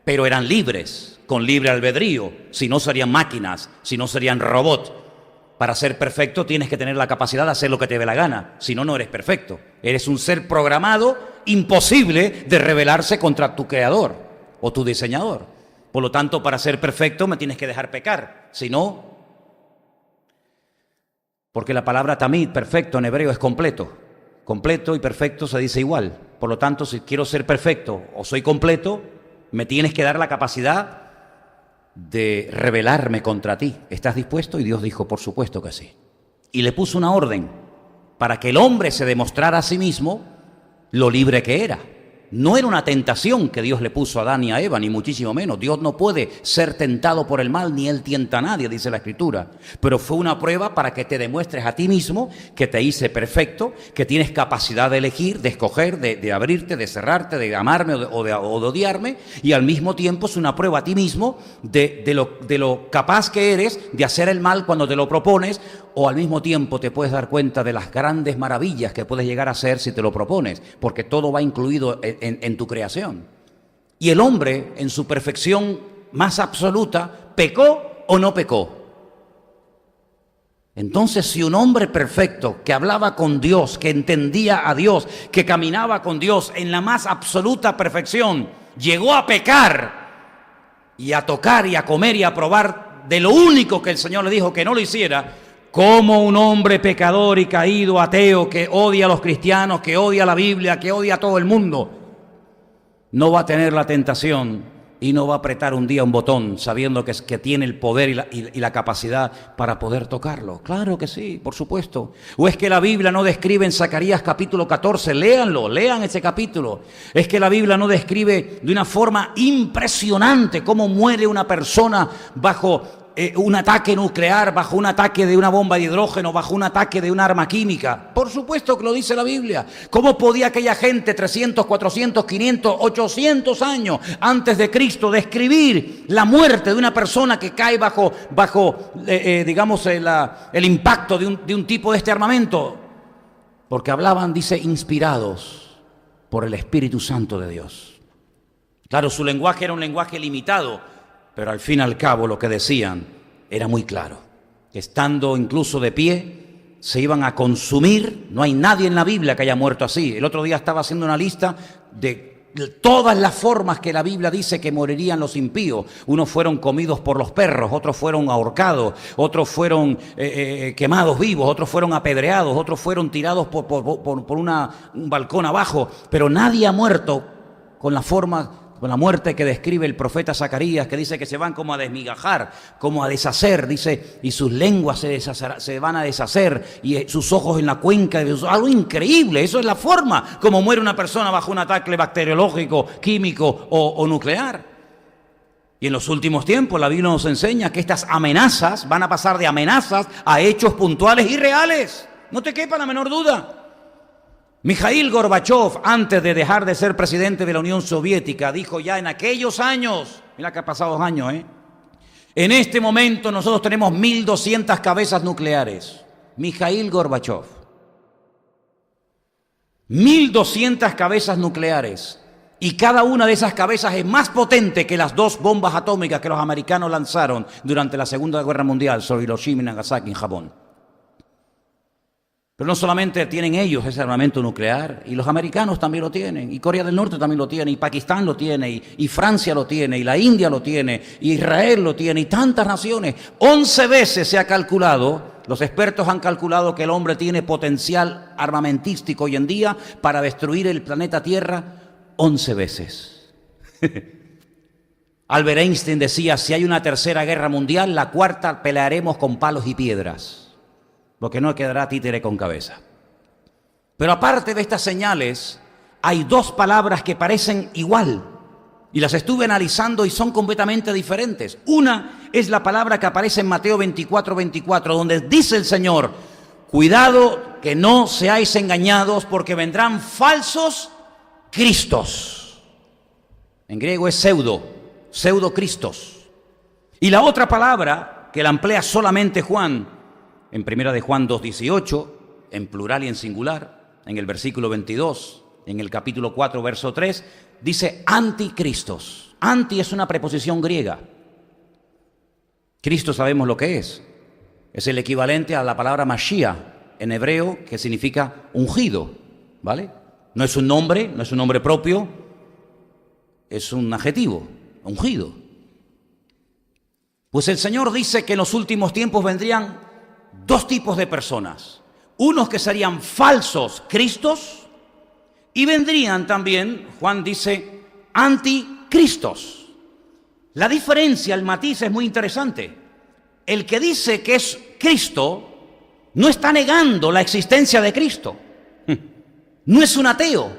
pero eran libres, con libre albedrío. Si no serían máquinas, si no serían robots. Para ser perfecto tienes que tener la capacidad de hacer lo que te dé la gana, si no, no eres perfecto. Eres un ser programado, imposible de rebelarse contra tu creador o tu diseñador. Por lo tanto, para ser perfecto me tienes que dejar pecar, si no, porque la palabra tamid, perfecto en hebreo, es completo. Completo y perfecto se dice igual. Por lo tanto, si quiero ser perfecto o soy completo, me tienes que dar la capacidad de rebelarme contra ti. ¿Estás dispuesto? Y Dios dijo, por supuesto que sí. Y le puso una orden para que el hombre se demostrara a sí mismo lo libre que era. No era una tentación que Dios le puso a Adán y a Eva, ni muchísimo menos. Dios no puede ser tentado por el mal, ni Él tienta a nadie, dice la Escritura. Pero fue una prueba para que te demuestres a ti mismo que te hice perfecto, que tienes capacidad de elegir, de escoger, de abrirte, de cerrarte, de amarme o de odiarme. Y al mismo tiempo es una prueba a ti mismo de lo capaz que eres de hacer el mal cuando te lo propones, o al mismo tiempo te puedes dar cuenta de las grandes maravillas que puedes llegar a hacer si te lo propones, porque todo va incluido en tu creación. Y el hombre, en su perfección más absoluta, ¿pecó o no pecó? Entonces, si un hombre perfecto, que hablaba con Dios, que entendía a Dios, que caminaba con Dios en la más absoluta perfección, llegó a pecar y a tocar y a comer y a probar de lo único que el Señor le dijo que no lo hiciera, como un hombre pecador y caído, ateo, que odia a los cristianos, que odia la Biblia, que odia a todo el mundo, no va a tener la tentación y no va a apretar un día un botón sabiendo que tiene el poder y la capacidad para poder tocarlo? Claro que sí, por supuesto. ¿O es que la Biblia no describe en Zacarías capítulo 14? Léanlo, lean ese capítulo. Es que la Biblia no describe de una forma impresionante cómo muere una persona bajo un ataque nuclear, bajo un ataque de una bomba de hidrógeno, bajo un ataque de un arma química. Por supuesto que lo dice la Biblia. ¿Cómo podía aquella gente 300, 400, 500, 800 años antes de Cristo describir la muerte de una persona que cae bajo digamos, el impacto de un tipo de este armamento? porque hablaban, dice, inspirados por el Espíritu Santo de Dios. Claro, su lenguaje era un lenguaje limitado, pero al fin y al cabo lo que decían era muy claro. Estando incluso de pie, se iban a consumir. No hay nadie en la Biblia que haya muerto así. El otro día estaba haciendo una lista de todas las formas que la Biblia dice que morirían los impíos. Unos fueron comidos por los perros, otros fueron ahorcados, otros fueron quemados vivos, otros fueron apedreados, otros fueron tirados por un balcón abajo. Pero nadie ha muerto con la muerte que describe el profeta Zacarías, que dice que se van como a desmigajar, como a deshacer, dice, y sus lenguas se van a deshacer, y sus ojos en la cuenca, algo increíble. Eso es la forma como muere una persona bajo un ataque bacteriológico, químico o nuclear. Y en los últimos tiempos la Biblia nos enseña que estas amenazas van a pasar de amenazas a hechos puntuales y reales. No te quepa la menor duda. Mikhail Gorbachev, antes de dejar de ser presidente de la Unión Soviética, dijo ya en aquellos años, mira que ha pasado 2 años, en este momento nosotros tenemos 1.200 cabezas nucleares. Mikhail Gorbachev. 1.200 cabezas nucleares. Y cada una de esas cabezas es más potente que las 2 bombas atómicas que los americanos lanzaron durante la Segunda Guerra Mundial sobre Hiroshima y Nagasaki en Japón. Pero no solamente tienen ellos ese armamento nuclear, y los americanos también lo tienen, y Corea del Norte también lo tiene, y Pakistán lo tiene, y Francia lo tiene, y la India lo tiene, y Israel lo tiene, y tantas naciones. 11 veces se ha calculado, los expertos han calculado que el hombre tiene potencial armamentístico hoy en día para destruir el planeta Tierra 11 veces. Albert Einstein decía, si hay una tercera guerra mundial, la cuarta pelearemos con palos y piedras. Lo que no quedará títere con cabeza. Pero aparte de estas señales, hay 2 palabras que parecen igual, y las estuve analizando y son completamente diferentes. Una es la palabra que aparece en Mateo 24:24, donde dice el Señor, cuidado que no seáis engañados, porque vendrán falsos cristos. En griego es pseudo-cristos. Y la otra palabra, que la emplea solamente Juan, en 1 de Juan 2:18, en plural y en singular, en el versículo 22, en el capítulo 4, verso 3, dice anticristos. Anti es una preposición griega. Cristo sabemos lo que es. Es el equivalente a la palabra Mashiach en hebreo, que significa ungido, ¿vale? No es un nombre propio, es un adjetivo, ungido. Pues el Señor dice que en los últimos tiempos vendrían 2 tipos de personas. Unos que serían falsos cristos y vendrían también, Juan dice, anticristos. La diferencia, el matiz es muy interesante. El que dice que es Cristo no está negando la existencia de Cristo. No es un ateo.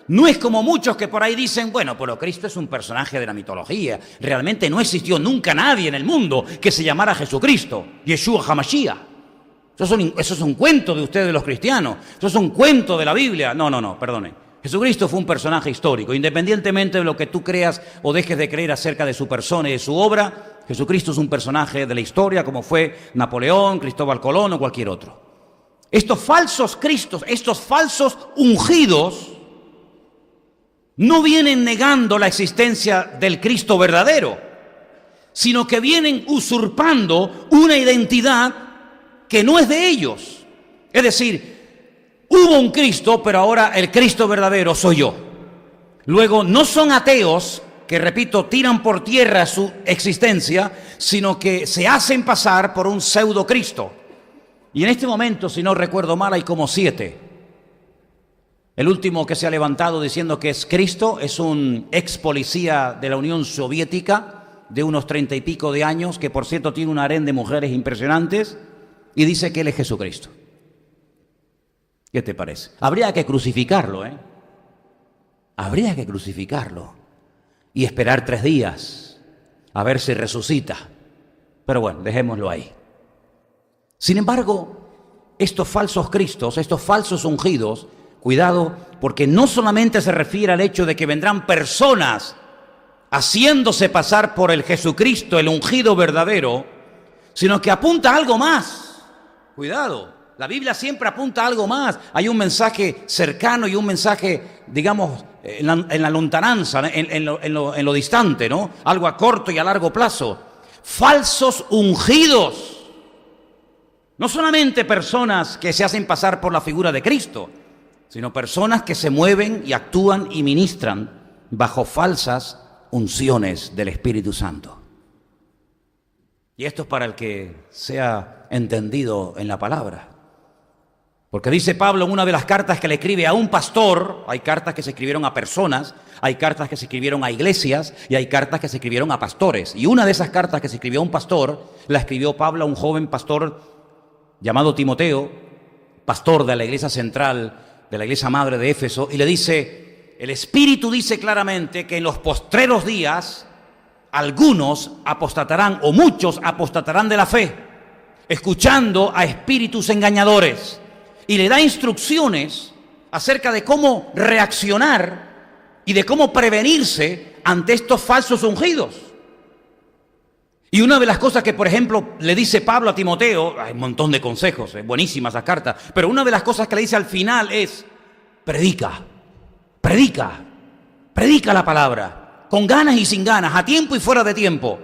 No es como muchos que por ahí dicen, bueno, pero Cristo es un personaje de la mitología. Realmente no existió nunca nadie en el mundo que se llamara Jesucristo, Yeshua HaMashiach. Eso es un cuento de ustedes los cristianos. Eso es un cuento de la Biblia. No, perdone. Jesucristo fue un personaje histórico. Independientemente de lo que tú creas o dejes de creer acerca de su persona y de su obra, Jesucristo es un personaje de la historia como fue Napoleón, Cristóbal Colón o cualquier otro. Estos falsos cristos, estos falsos ungidos, no vienen negando la existencia del Cristo verdadero, sino que vienen usurpando una identidad que no es de ellos. Es decir, hubo un Cristo, pero ahora el Cristo verdadero soy yo. Luego, no son ateos que, repito, tiran por tierra su existencia, sino que se hacen pasar por un pseudo Cristo. Y en este momento, si no recuerdo mal, hay como 7. El último que se ha levantado diciendo que es Cristo es un ex policía de la Unión Soviética de unos 30 y pico de años, que por cierto tiene un harén de mujeres impresionantes, y dice que él es Jesucristo. ¿Qué te parece? Habría que crucificarlo, Habría que crucificarlo y esperar 3 días a ver si resucita. Pero bueno, dejémoslo ahí. Sin embargo, estos falsos cristos, estos falsos ungidos, cuidado, porque no solamente se refiere al hecho de que vendrán personas haciéndose pasar por el Jesucristo, el ungido verdadero, sino que apunta a algo más. Cuidado, La Biblia siempre apunta a algo más. Hay un mensaje cercano y un mensaje, digamos, en la lontananza, en lo distante, ¿no? Algo a corto y a largo plazo. Falsos ungidos. No solamente personas que se hacen pasar por la figura de Cristo, sino personas que se mueven y actúan y ministran bajo falsas unciones del Espíritu Santo. Y esto es para el que sea entendido en la palabra. Porque dice Pablo en una de las cartas que le escribe a un pastor, hay cartas que se escribieron a personas, hay cartas que se escribieron a iglesias y hay cartas que se escribieron a pastores. Y una de esas cartas que se escribió a un pastor, la escribió Pablo a un joven pastor llamado Timoteo, pastor de la iglesia central, de la iglesia madre de Éfeso, y le dice, el Espíritu dice claramente que en los postreros días algunos apostatarán o muchos apostatarán de la fe, escuchando a espíritus engañadores. Y le da instrucciones acerca de cómo reaccionar y de cómo prevenirse ante estos falsos ungidos. Y una de las cosas que, por ejemplo, le dice Pablo a Timoteo, hay un montón de consejos, es buenísima esa carta, pero una de las cosas que le dice al final es, predica la palabra, con ganas y sin ganas, a tiempo y fuera de tiempo.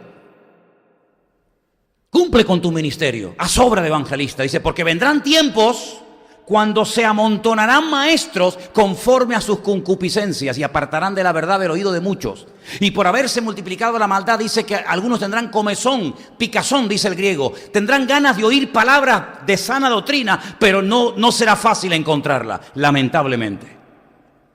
Cumple con tu ministerio, haz obra de evangelista. Dice, porque vendrán tiempos cuando se amontonarán maestros conforme a sus concupiscencias y apartarán de la verdad del oído de muchos. Y por haberse multiplicado la maldad, dice que algunos tendrán comezón, picazón, dice el griego. Tendrán ganas de oír palabras de sana doctrina, pero no será fácil encontrarla, lamentablemente.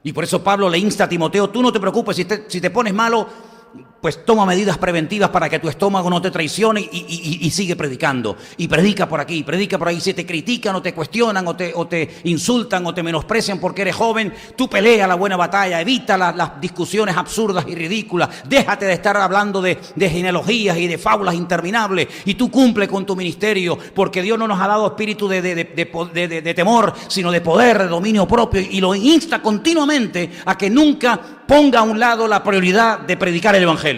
Y por eso Pablo le insta a Timoteo, tú no te preocupes, si te pones malo, pues toma medidas preventivas para que tu estómago no te traicione y sigue predicando. Y predica por aquí, predica por ahí. Si te critican o te cuestionan o te insultan o te menosprecian porque eres joven, tú pelea la buena batalla, evita las discusiones absurdas y ridículas. Déjate de estar hablando de genealogías y de fábulas interminables y tú cumple con tu ministerio, porque Dios no nos ha dado espíritu de temor, sino de poder, de dominio propio, y lo insta continuamente a que nunca ponga a un lado la prioridad de predicar el Evangelio.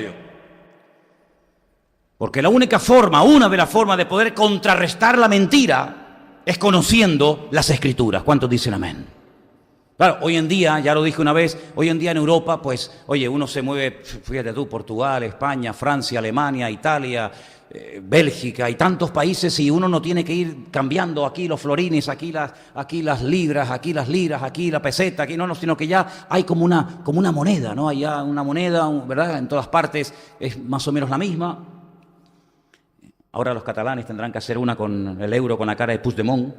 Porque una de las formas de poder contrarrestar la mentira es conociendo las Escrituras. ¿Cuántos dicen amén? Claro, hoy en día, ya lo dije una vez, hoy en día en Europa, pues, oye, uno se mueve, fíjate tú, Portugal, España, Francia, Alemania, Italia, Bélgica y tantos países, y uno no tiene que ir cambiando aquí los florines, aquí las libras, aquí las liras, aquí la peseta, aquí no, sino que ya hay como una moneda, ¿no? Hay ya una moneda, ¿verdad? En todas partes es más o menos la misma. Ahora los catalanes tendrán que hacer una con el euro con la cara de Puigdemont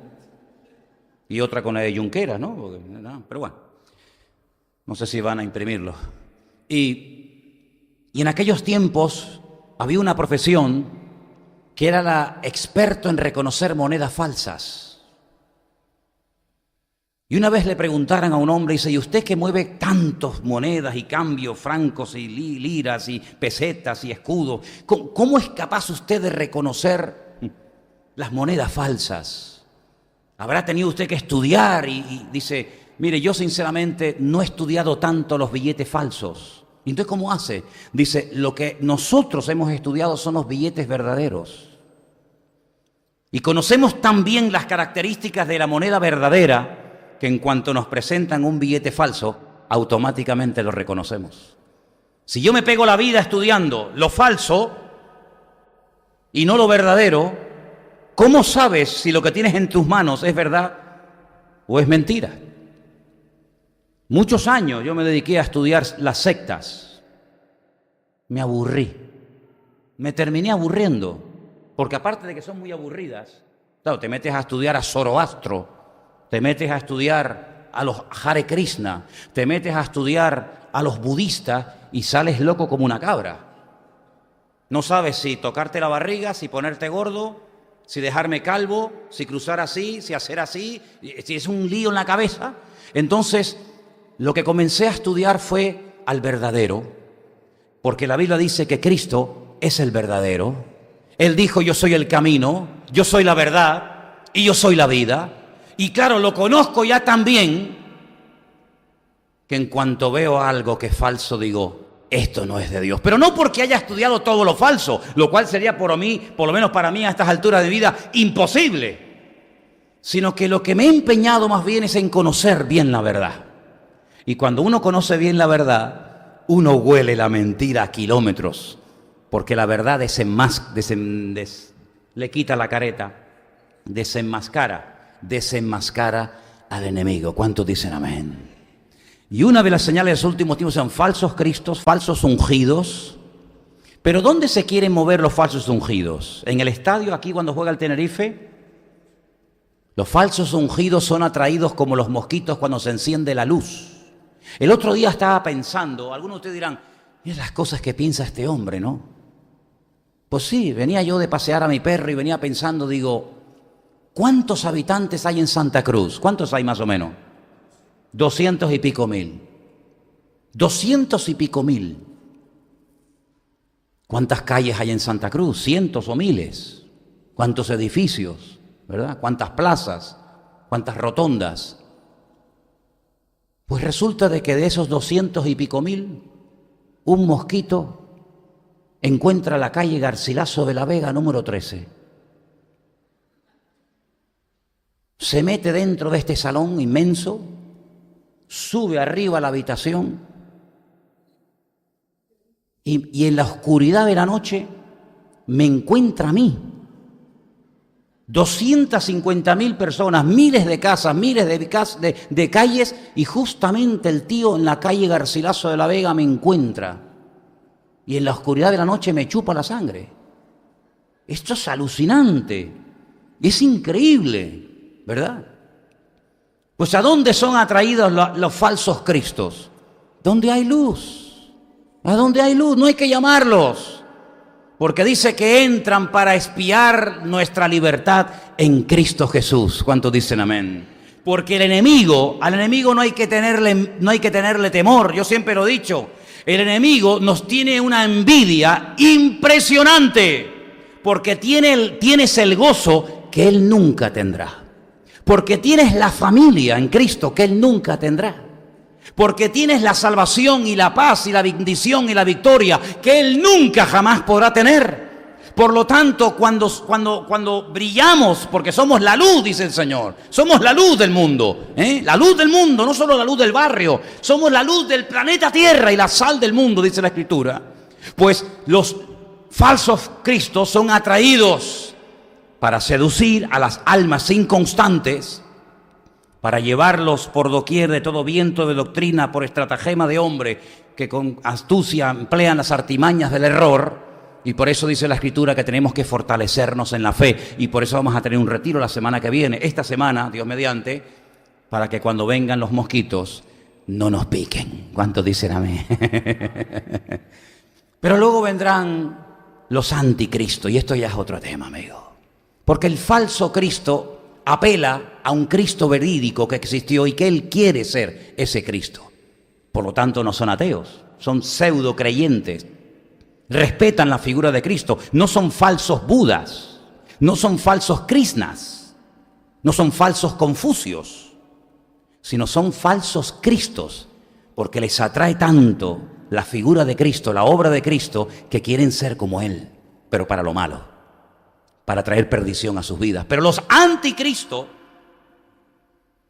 y otra con la de Junqueras, ¿no? Pero bueno, no sé si van a imprimirlo. Y en aquellos tiempos había una profesión que era la experto en reconocer monedas falsas. Y una vez le preguntaron a un hombre, dice, ¿y usted que mueve tantas monedas y cambios, francos y liras y pesetas y escudos, ¿cómo es capaz usted de reconocer las monedas falsas? ¿Habrá tenido usted que estudiar? Y dice, mire, yo sinceramente no he estudiado tanto los billetes falsos. ¿Y entonces cómo hace? Dice, lo que nosotros hemos estudiado son los billetes verdaderos. Y conocemos también las características de la moneda verdadera, que en cuanto nos presentan un billete falso, automáticamente lo reconocemos. Si yo me pego la vida estudiando lo falso y no lo verdadero, ¿cómo sabes si lo que tienes en tus manos es verdad o es mentira? Muchos años yo me dediqué a estudiar las sectas. Me aburrí. Me terminé aburriendo. Porque aparte de que son muy aburridas, claro, te metes a estudiar a Zoroastro, te metes a estudiar a los Hare Krishna, te metes a estudiar a los budistas y sales loco como una cabra. No sabes si tocarte la barriga, si ponerte gordo, si dejarme calvo, si cruzar así, si hacer así, si es un lío en la cabeza. Entonces, lo que comencé a estudiar fue al verdadero, porque la Biblia dice que Cristo es el verdadero. Él dijo, yo soy el camino, yo soy la verdad y yo soy la vida. Y claro, lo conozco ya tan bien que en cuanto veo algo que es falso digo, esto no es de Dios. Pero no porque haya estudiado todo lo falso, lo cual sería por lo menos para mí a estas alturas de vida, imposible. sino que lo que me he empeñado más bien es en conocer bien la verdad. Y cuando uno conoce bien la verdad, uno huele la mentira a kilómetros, porque la verdad le quita la careta, desenmascara al enemigo. ¿Cuántos dicen amén? Y una de las señales de los últimos tiempos son falsos cristos, falsos ungidos. Pero ¿dónde se quieren mover los falsos ungidos? ¿En el estadio aquí cuando juega el Tenerife? Los falsos ungidos son atraídos como los mosquitos cuando se enciende la luz. El otro día estaba pensando, algunos de ustedes dirán, mira las cosas que piensa este hombre, ¿no? Pues sí, venía yo de pasear a mi perro y venía pensando, digo, ¿cuántos habitantes hay en Santa Cruz? ¿Cuántos hay más o menos? 200 y pico mil. 200 y pico mil. ¿Cuántas calles hay en Santa Cruz? Cientos o miles. ¿Cuántos edificios? ¿Verdad? ¿Cuántas plazas? ¿Cuántas rotondas? Pues resulta de que de esos 200 y pico mil, un mosquito encuentra la calle Garcilaso de la Vega número 13. Se mete dentro de este salón inmenso, sube arriba a la habitación y en la oscuridad de la noche me encuentra a mí. 250.000 personas, miles de casas, miles de calles, y justamente el tío en la calle Garcilaso de la Vega me encuentra y en la oscuridad de la noche me chupa la sangre. Esto es alucinante, es increíble, ¿verdad? Pues ¿a dónde son atraídos los falsos cristos? ¿Dónde hay luz? ¿A dónde hay luz? No hay que llamarlos. Porque dice que entran para espiar nuestra libertad en Cristo Jesús. ¿Cuántos dicen amén? Porque al enemigo no hay que tenerle temor. Yo siempre lo he dicho. El enemigo nos tiene una envidia impresionante. Porque tienes el gozo que él nunca tendrá. Porque tienes la familia en Cristo que él nunca tendrá. Porque tienes la salvación y la paz y la bendición y la victoria que él nunca jamás podrá tener. Por lo tanto, cuando brillamos, porque somos la luz, dice el Señor, somos la luz del mundo, la luz del mundo, no solo la luz del barrio, somos la luz del planeta Tierra y la sal del mundo, dice la Escritura. Pues los falsos cristos son atraídos para seducir a las almas inconstantes, para llevarlos por doquier de todo viento de doctrina, por estratagema de hombre, que con astucia emplean las artimañas del error. Y por eso dice la Escritura que tenemos que fortalecernos en la fe. Y por eso vamos a tener un retiro la semana que viene, esta semana, Dios mediante, para que cuando vengan los mosquitos no nos piquen. ¿Cuántos dicen amén? Pero luego vendrán los anticristos, y esto ya es otro tema, amigo. Porque el falso Cristo apela a un Cristo verídico que existió y que él quiere ser ese Cristo. Por lo tanto, no son ateos, son pseudo creyentes. Respetan la figura de Cristo. No son falsos budas, no son falsos krishnas, no son falsos confucios, sino son falsos cristos, porque les atrae tanto la figura de Cristo, la obra de Cristo, que quieren ser como él, pero para lo malo, para traer perdición a sus vidas. Pero los anticristo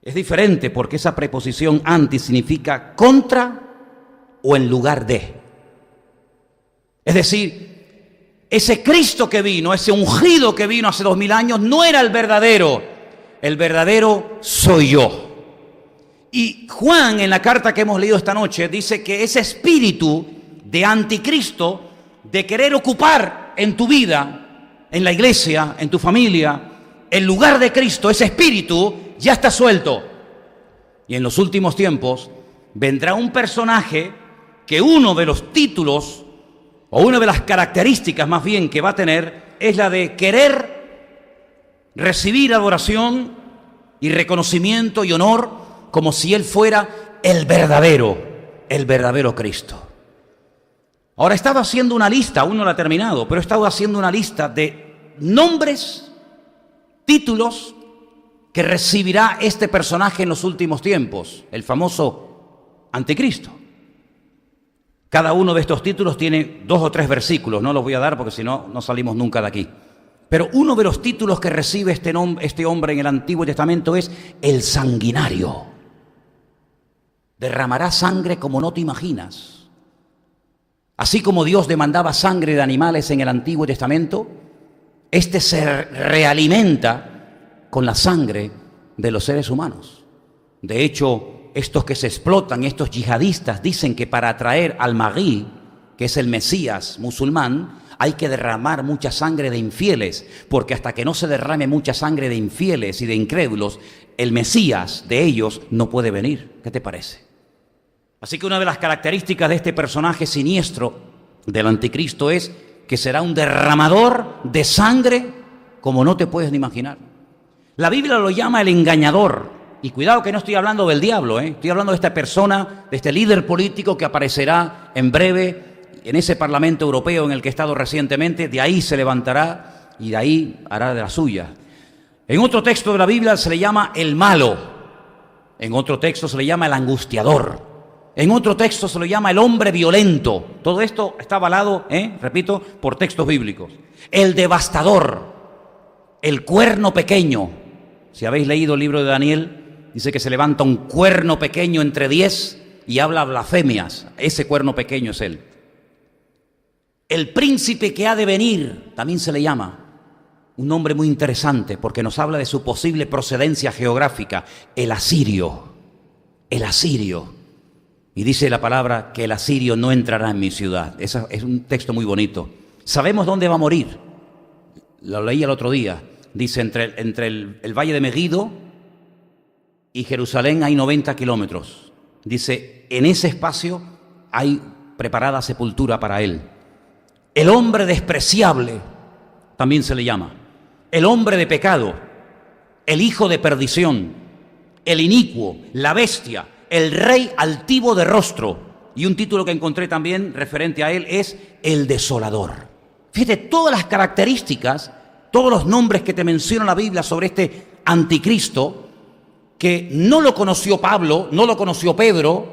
es diferente, porque esa preposición anti significa contra o en lugar de. Es decir, ese Cristo que vino, ese ungido que vino hace 2000 años, no era el verdadero soy yo. Y Juan, en la carta que hemos leído esta noche, dice que ese espíritu de anticristo, de querer ocupar en tu vida, en la iglesia, en tu familia, el lugar de Cristo, ese espíritu ya está suelto. Y en los últimos tiempos vendrá un personaje que uno de los títulos, o una de las características más bien que va a tener, es la de querer recibir adoración y reconocimiento y honor como si él fuera el verdadero Cristo. Ahora he estado haciendo una lista, aún no la he terminado, pero he estado haciendo una lista de nombres, títulos que recibirá este personaje en los últimos tiempos, el famoso anticristo. Cada uno de estos títulos tiene 2 o 3 versículos, no los voy a dar porque si no, no salimos nunca de aquí. Pero uno de los títulos que recibe este hombre en el Antiguo Testamento es el sanguinario. Derramará sangre como no te imaginas. Así como Dios demandaba sangre de animales en el Antiguo Testamento, este se realimenta con la sangre de los seres humanos. De hecho, estos que se explotan, estos yihadistas, dicen que para atraer al Mahdi, que es el Mesías musulmán, hay que derramar mucha sangre de infieles, porque hasta que no se derrame mucha sangre de infieles y de incrédulos, el Mesías de ellos no puede venir. ¿Qué te parece? Así que una de las características de este personaje siniestro del anticristo es que será un derramador de sangre como no te puedes ni imaginar. La Biblia lo llama el engañador. Y cuidado que no estoy hablando del diablo, estoy hablando de esta persona, de este líder político que aparecerá en breve en ese Parlamento Europeo en el que he estado recientemente. De ahí se levantará y de ahí hará de la suya. En otro texto de la Biblia se le llama el malo. En otro texto se le llama el angustiador. En otro texto se le llama el hombre violento. Todo esto está avalado, repito, por textos bíblicos. El devastador, el cuerno pequeño. Si habéis leído el libro de Daniel, dice que se levanta un cuerno pequeño entre 10 y habla blasfemias. Ese cuerno pequeño es él. El príncipe que ha de venir, también se le llama. Un nombre muy interesante porque nos habla de su posible procedencia geográfica. El asirio. El asirio. Y dice la palabra que el asirio no entrará en mi ciudad. Ese es un texto muy bonito. Sabemos dónde va a morir. Lo leí el otro día. Dice, entre el valle de Megido y Jerusalén hay 90 kilómetros. Dice, en ese espacio hay preparada sepultura para él. El hombre despreciable, también se le llama. El hombre de pecado, el hijo de perdición, el inicuo, la bestia, el rey altivo de rostro. Y un título que encontré también referente a él es el desolador. Fíjate, todas las características, todos los nombres que te menciona la Biblia sobre este anticristo, que no lo conoció Pablo, no lo conoció Pedro,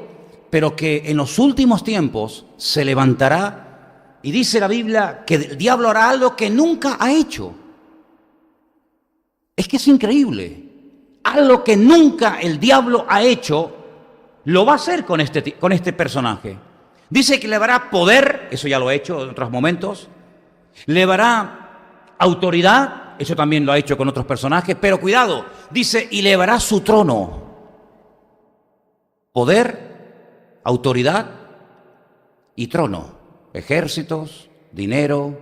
pero que en los últimos tiempos se levantará, y dice la Biblia que el diablo hará algo que nunca ha hecho. Es que es increíble. Algo que nunca el diablo ha hecho, lo va a hacer con este personaje. Dice que le dará poder, eso ya lo ha hecho en otros momentos, le dará autoridad, eso también lo ha hecho con otros personajes, pero cuidado, dice, y le dará su trono. Poder, autoridad y trono. Ejércitos, dinero,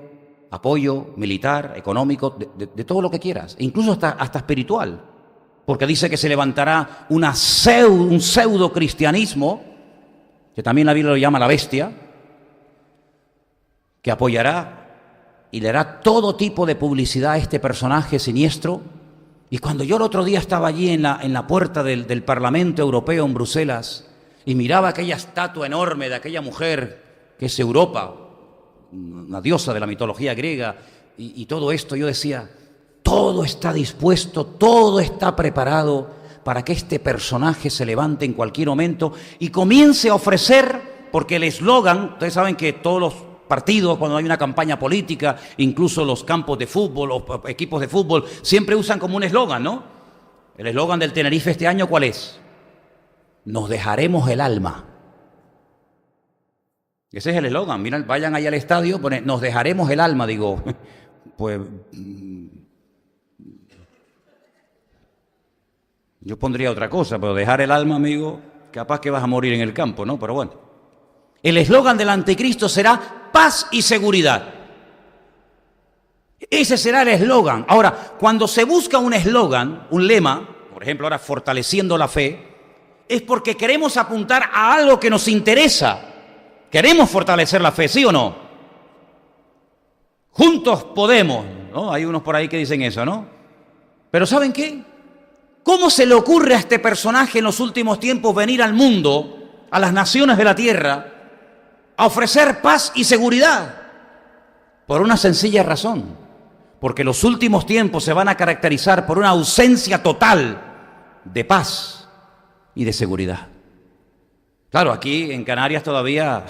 apoyo militar, económico, de todo lo que quieras, incluso hasta espiritual. Porque dice que se levantará un pseudo cristianismo, que también la Biblia lo llama la bestia, que apoyará y le hará todo tipo de publicidad a este personaje siniestro. Y cuando yo el otro día estaba allí en la puerta del Parlamento Europeo en Bruselas y miraba aquella estatua enorme de aquella mujer que es Europa, una diosa de la mitología griega, y todo esto, yo decía, todo está dispuesto, todo está preparado para que este personaje se levante en cualquier momento y comience a ofrecer, porque el eslogan, ustedes saben que todos los partidos, cuando hay una campaña política, incluso los campos de fútbol, los equipos de fútbol, siempre usan como un eslogan, ¿no? El eslogan del Tenerife este año, ¿cuál es? Nos dejaremos el alma. Ese es el eslogan. Miren, vayan ahí al estadio, ponen, nos dejaremos el alma. Digo, pues yo pondría otra cosa, pero dejar el alma, amigo, capaz que vas a morir en el campo, ¿no? Pero bueno. El eslogan del anticristo será paz y seguridad. Ese será el eslogan. Ahora, cuando se busca un eslogan, un lema, por ejemplo, ahora fortaleciendo la fe, es porque queremos apuntar a algo que nos interesa. Queremos fortalecer la fe, ¿sí o no? Juntos podemos, ¿no? Hay unos por ahí que dicen eso, ¿no? Pero ¿saben qué? ¿Cómo se le ocurre a este personaje en los últimos tiempos venir al mundo, a las naciones de la tierra, a ofrecer paz y seguridad? Por una sencilla razón. Porque los últimos tiempos se van a caracterizar por una ausencia total de paz y de seguridad. Claro, aquí en Canarias todavía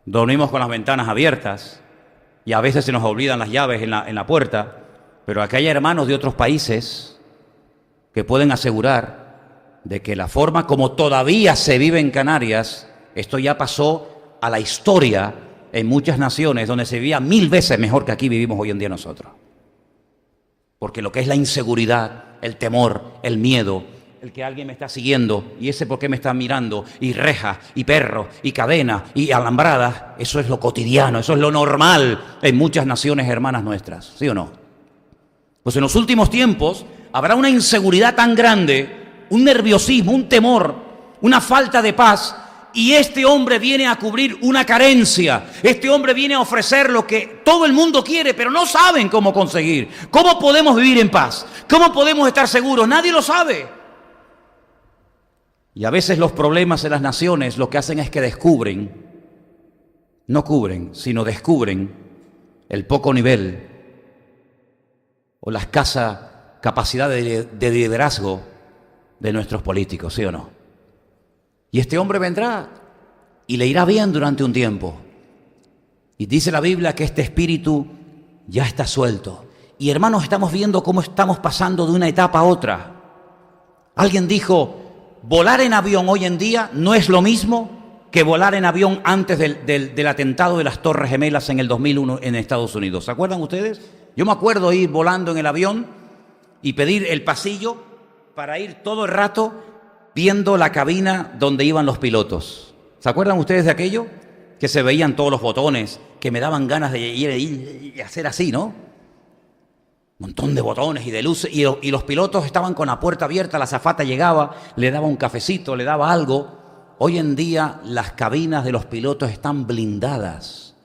dormimos con las ventanas abiertas, y a veces se nos olvidan las llaves en la puerta, pero aquí hay hermanos de otros países que pueden asegurar de que la forma como todavía se vive en Canarias, esto ya pasó a la historia en muchas naciones donde se vivía 1000 veces mejor que aquí vivimos hoy en día nosotros. Porque lo que es la inseguridad, el temor, el miedo, el que alguien me está siguiendo y ese por qué me está mirando, y rejas, y perros, y cadenas, y alambradas, eso es lo cotidiano, eso es lo normal en muchas naciones hermanas nuestras, ¿sí o no? Pues en los últimos tiempos habrá una inseguridad tan grande, un nerviosismo, un temor, una falta de paz, y este hombre viene a cubrir una carencia. Este hombre viene a ofrecer lo que todo el mundo quiere, pero no saben cómo conseguir. ¿Cómo podemos vivir en paz? ¿Cómo podemos estar seguros? Nadie lo sabe. Y a veces los problemas en las naciones lo que hacen es que descubren, no cubren, sino descubren el poco nivel o la escasa capacidad de liderazgo de nuestros políticos, ¿sí o no? Y este hombre vendrá y le irá bien durante un tiempo. Y dice la Biblia que este espíritu ya está suelto. Y hermanos, estamos viendo cómo estamos pasando de una etapa a otra. Alguien dijo, volar en avión hoy en día no es lo mismo que volar en avión antes del atentado de las Torres Gemelas en el 2001 en Estados Unidos. ¿Se acuerdan ustedes? Yo me acuerdo ir volando en el avión y pedir el pasillo para ir todo el rato viendo la cabina donde iban los pilotos. ¿Se acuerdan ustedes de aquello? Que se veían todos los botones, que me daban ganas de ir y hacer así, ¿no? Un montón de botones y de luces, y los pilotos estaban con la puerta abierta, la azafata llegaba, le daba un cafecito, le daba algo. Hoy en día las cabinas de los pilotos están blindadas,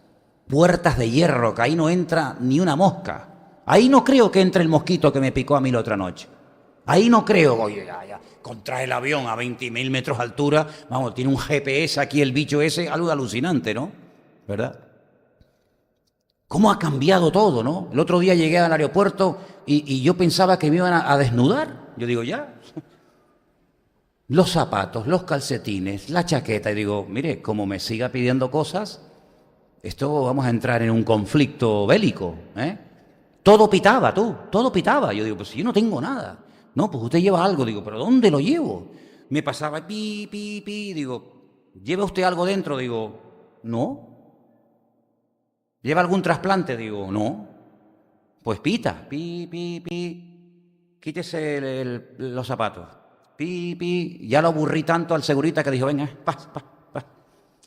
puertas de hierro, que ahí no entra ni una mosca. Ahí no creo que entre el mosquito que me picó a mí la otra noche. Ahí no creo, oye, ya, contra el avión a 20.000 metros de altura, vamos, tiene un GPS aquí el bicho ese, algo alucinante, ¿no? ¿Verdad? ¿Cómo ha cambiado todo, no? El otro día llegué al aeropuerto y yo pensaba que me iban a desnudar. Yo digo, ya. Los zapatos, los calcetines, la chaqueta. Y digo, mire, como me siga pidiendo cosas, esto vamos a entrar en un conflicto bélico, ¿eh? Todo pitaba, todo pitaba. Yo digo, pues yo no tengo nada. No, pues usted lleva algo. Digo, ¿pero dónde lo llevo? Me pasaba pi. Digo, ¿lleva usted algo dentro? Digo, no. ¿Lleva algún trasplante? Digo, no. Pues pita, pi. Quítese los zapatos. Pi. Ya lo aburrí tanto al segurita que dijo, venga, pa.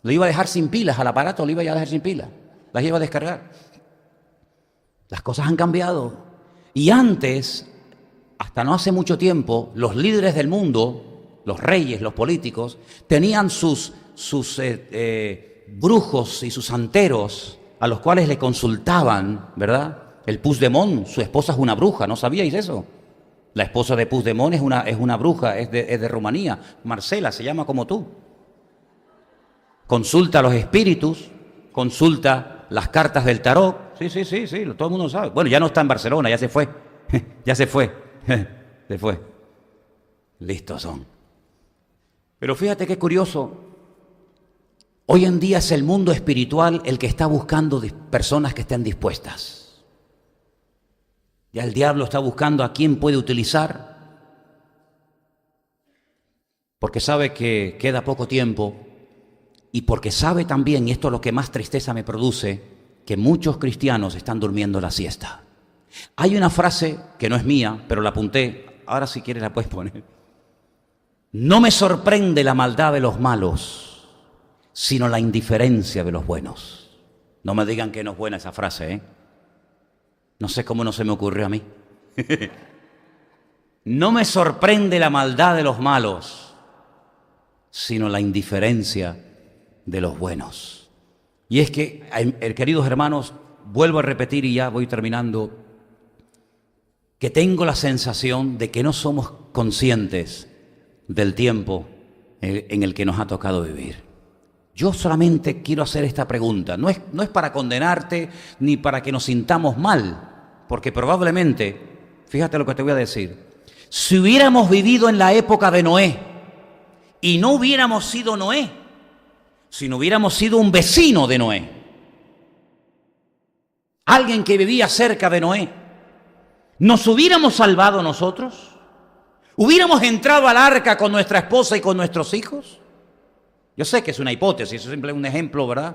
Lo iba a dejar sin pilas, al aparato lo iba a dejar sin pilas. Las iba a descargar. Las cosas han cambiado. Y antes, hasta no hace mucho tiempo, los líderes del mundo, los reyes, los políticos, tenían sus brujos y sus santeros a los cuales le consultaban, ¿verdad? El Puigdemont, su esposa es una bruja, ¿no sabíais eso? La esposa de Puigdemont es una bruja, es de Rumanía. Marcela, se llama como tú. Consulta a los espíritus, consulta las cartas del tarot. Sí, todo el mundo sabe. Bueno, ya no está en Barcelona, ya se fue. Se fue. Listos son. Pero fíjate qué curioso. Hoy en día es el mundo espiritual el que está buscando personas que estén dispuestas. Ya el diablo está buscando a quién puede utilizar, porque sabe que queda poco tiempo y porque sabe también, y esto es lo que más tristeza me produce, que muchos cristianos están durmiendo la siesta. Hay una frase que no es mía, pero la apunté, ahora si quieres la puedes poner. No me sorprende la maldad de los malos, sino la indiferencia de los buenos. No me digan que no es buena esa frase, ¿eh? No sé cómo no se me ocurrió a mí. No me sorprende la maldad de los malos, sino la indiferencia de los buenos. Y es que, queridos hermanos, vuelvo a repetir y ya voy terminando, que tengo la sensación de que no somos conscientes del tiempo en el que nos ha tocado vivir. Yo solamente quiero hacer esta pregunta. No es para condenarte ni para que nos sintamos mal, porque probablemente, fíjate lo que te voy a decir, si hubiéramos vivido en la época de Noé y no hubiéramos sido Noé, sino hubiéramos sido un vecino de Noé, alguien que vivía cerca de Noé, ¿nos hubiéramos salvado nosotros? ¿Hubiéramos entrado al arca con nuestra esposa y con nuestros hijos? Yo sé que es una hipótesis, es simplemente un ejemplo, ¿verdad?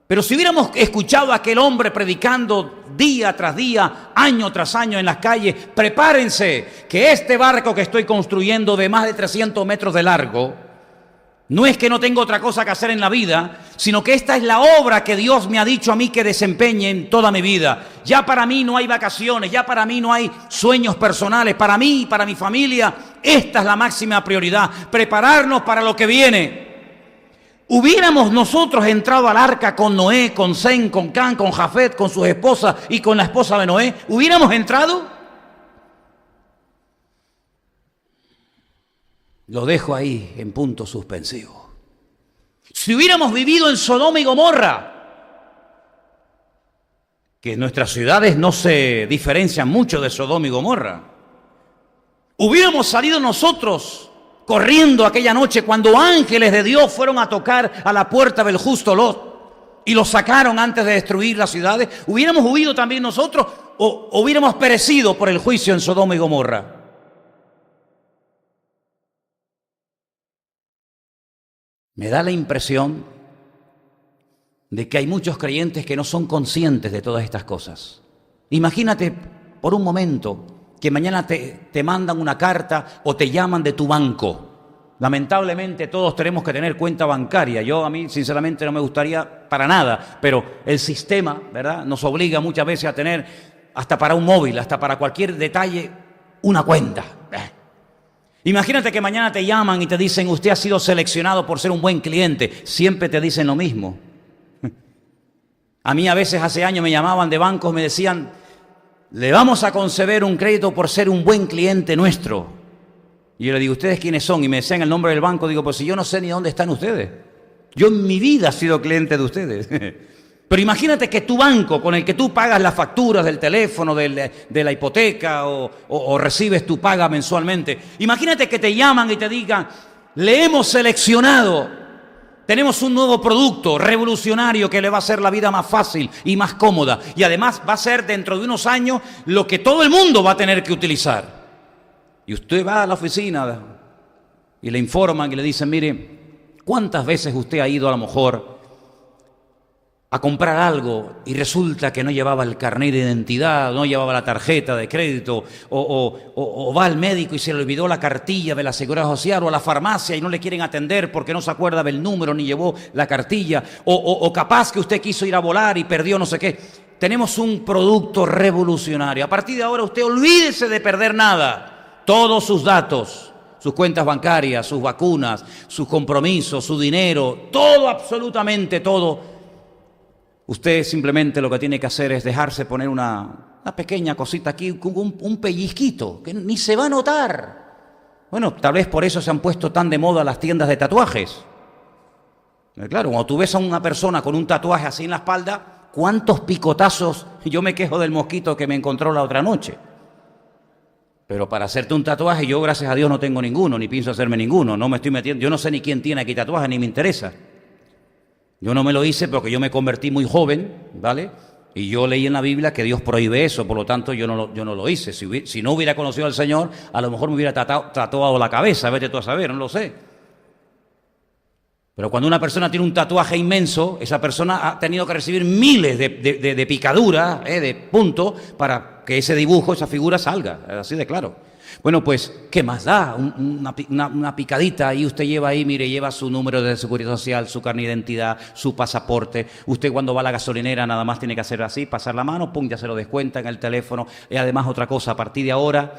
Pero si hubiéramos escuchado a aquel hombre predicando día tras día, año tras año en las calles, prepárense que este barco que estoy construyendo de más de 300 metros de largo, no es que no tengo otra cosa que hacer en la vida, sino que esta es la obra que Dios me ha dicho a mí que desempeñe en toda mi vida. Ya para mí no hay vacaciones, ya para mí no hay sueños personales, para mí y para mi familia, esta es la máxima prioridad, prepararnos para lo que viene. ¿Hubiéramos nosotros entrado al arca con Noé, con Sem, con Cam, con Jafet, con sus esposas y con la esposa de Noé? ¿Hubiéramos entrado? Lo dejo ahí en punto suspensivo. Si hubiéramos vivido en Sodoma y Gomorra, que nuestras ciudades no se diferencian mucho de Sodoma y Gomorra, hubiéramos salido nosotros corriendo aquella noche cuando ángeles de Dios fueron a tocar a la puerta del justo Lot y lo sacaron antes de destruir las ciudades, ¿hubiéramos huido también nosotros o hubiéramos perecido por el juicio en Sodoma y Gomorra? Me da la impresión de que hay muchos creyentes que no son conscientes de todas estas cosas. Imagínate por un momento que mañana te mandan una carta o te llaman de tu banco. Lamentablemente todos tenemos que tener cuenta bancaria. A mí sinceramente no me gustaría para nada, pero el sistema, ¿verdad?, nos obliga muchas veces a tener hasta para un móvil, hasta para cualquier detalle, una cuenta. Imagínate que mañana te llaman y te dicen: usted ha sido seleccionado por ser un buen cliente. Siempre te dicen lo mismo. A mí a veces hace años me llamaban de bancos, me decían: le vamos a conceder un crédito por ser un buen cliente nuestro. Y yo le digo: ¿ustedes quiénes son? Y me decían el nombre del banco. Digo: pues si yo no sé ni dónde están ustedes. Yo en mi vida he sido cliente de ustedes. Pero imagínate que tu banco, con el que tú pagas las facturas del teléfono, de la hipoteca o recibes tu paga mensualmente, imagínate que te llaman y te digan: le hemos seleccionado, tenemos un nuevo producto revolucionario que le va a hacer la vida más fácil y más cómoda, y además va a ser dentro de unos años lo que todo el mundo va a tener que utilizar. Y usted va a la oficina y le informan y le dicen: mire, ¿cuántas veces usted ha ido a lo mejor a comprar algo y resulta que no llevaba el carnet de identidad, no llevaba la tarjeta de crédito, o va al médico y se le olvidó la cartilla de la Seguridad Social, o a la farmacia y no le quieren atender porque no se acuerda del número ni llevó la cartilla, o capaz que usted quiso ir a volar y perdió no sé qué? Tenemos un producto revolucionario. A partir de ahora usted olvídese de perder nada. Todos sus datos, sus cuentas bancarias, sus vacunas, sus compromisos, su dinero, todo, absolutamente todo. Usted simplemente lo que tiene que hacer es dejarse poner una pequeña cosita aquí, un pellizquito, que ni se va a notar. Bueno, tal vez por eso se han puesto tan de moda las tiendas de tatuajes. Claro, cuando tú ves a una persona con un tatuaje así en la espalda, ¿cuántos picotazos? Yo me quejo del mosquito que me encontró la otra noche. Pero para hacerte un tatuaje, yo gracias a Dios no tengo ninguno, ni pienso hacerme ninguno. No me estoy metiendo, yo no sé ni quién tiene aquí tatuaje, ni me interesa. Yo no me lo hice porque yo me convertí muy joven, ¿vale? Y yo leí en la Biblia que Dios prohíbe eso, por lo tanto yo no lo hice. Si no hubiera conocido al Señor, a lo mejor me hubiera tatuado la cabeza, vete tú a saber, no lo sé. Pero cuando una persona tiene un tatuaje inmenso, esa persona ha tenido que recibir miles de picaduras, de puntos, para que ese dibujo, esa figura salga, así de claro. Bueno, pues, ¿qué más da? Una picadita y usted lleva ahí, mire, lleva su número de seguridad social, su carnet de identidad, su pasaporte. Usted cuando va a la gasolinera nada más tiene que hacer así, pasar la mano, pum, ya se lo descuenta en el teléfono. Y además otra cosa, a partir de ahora,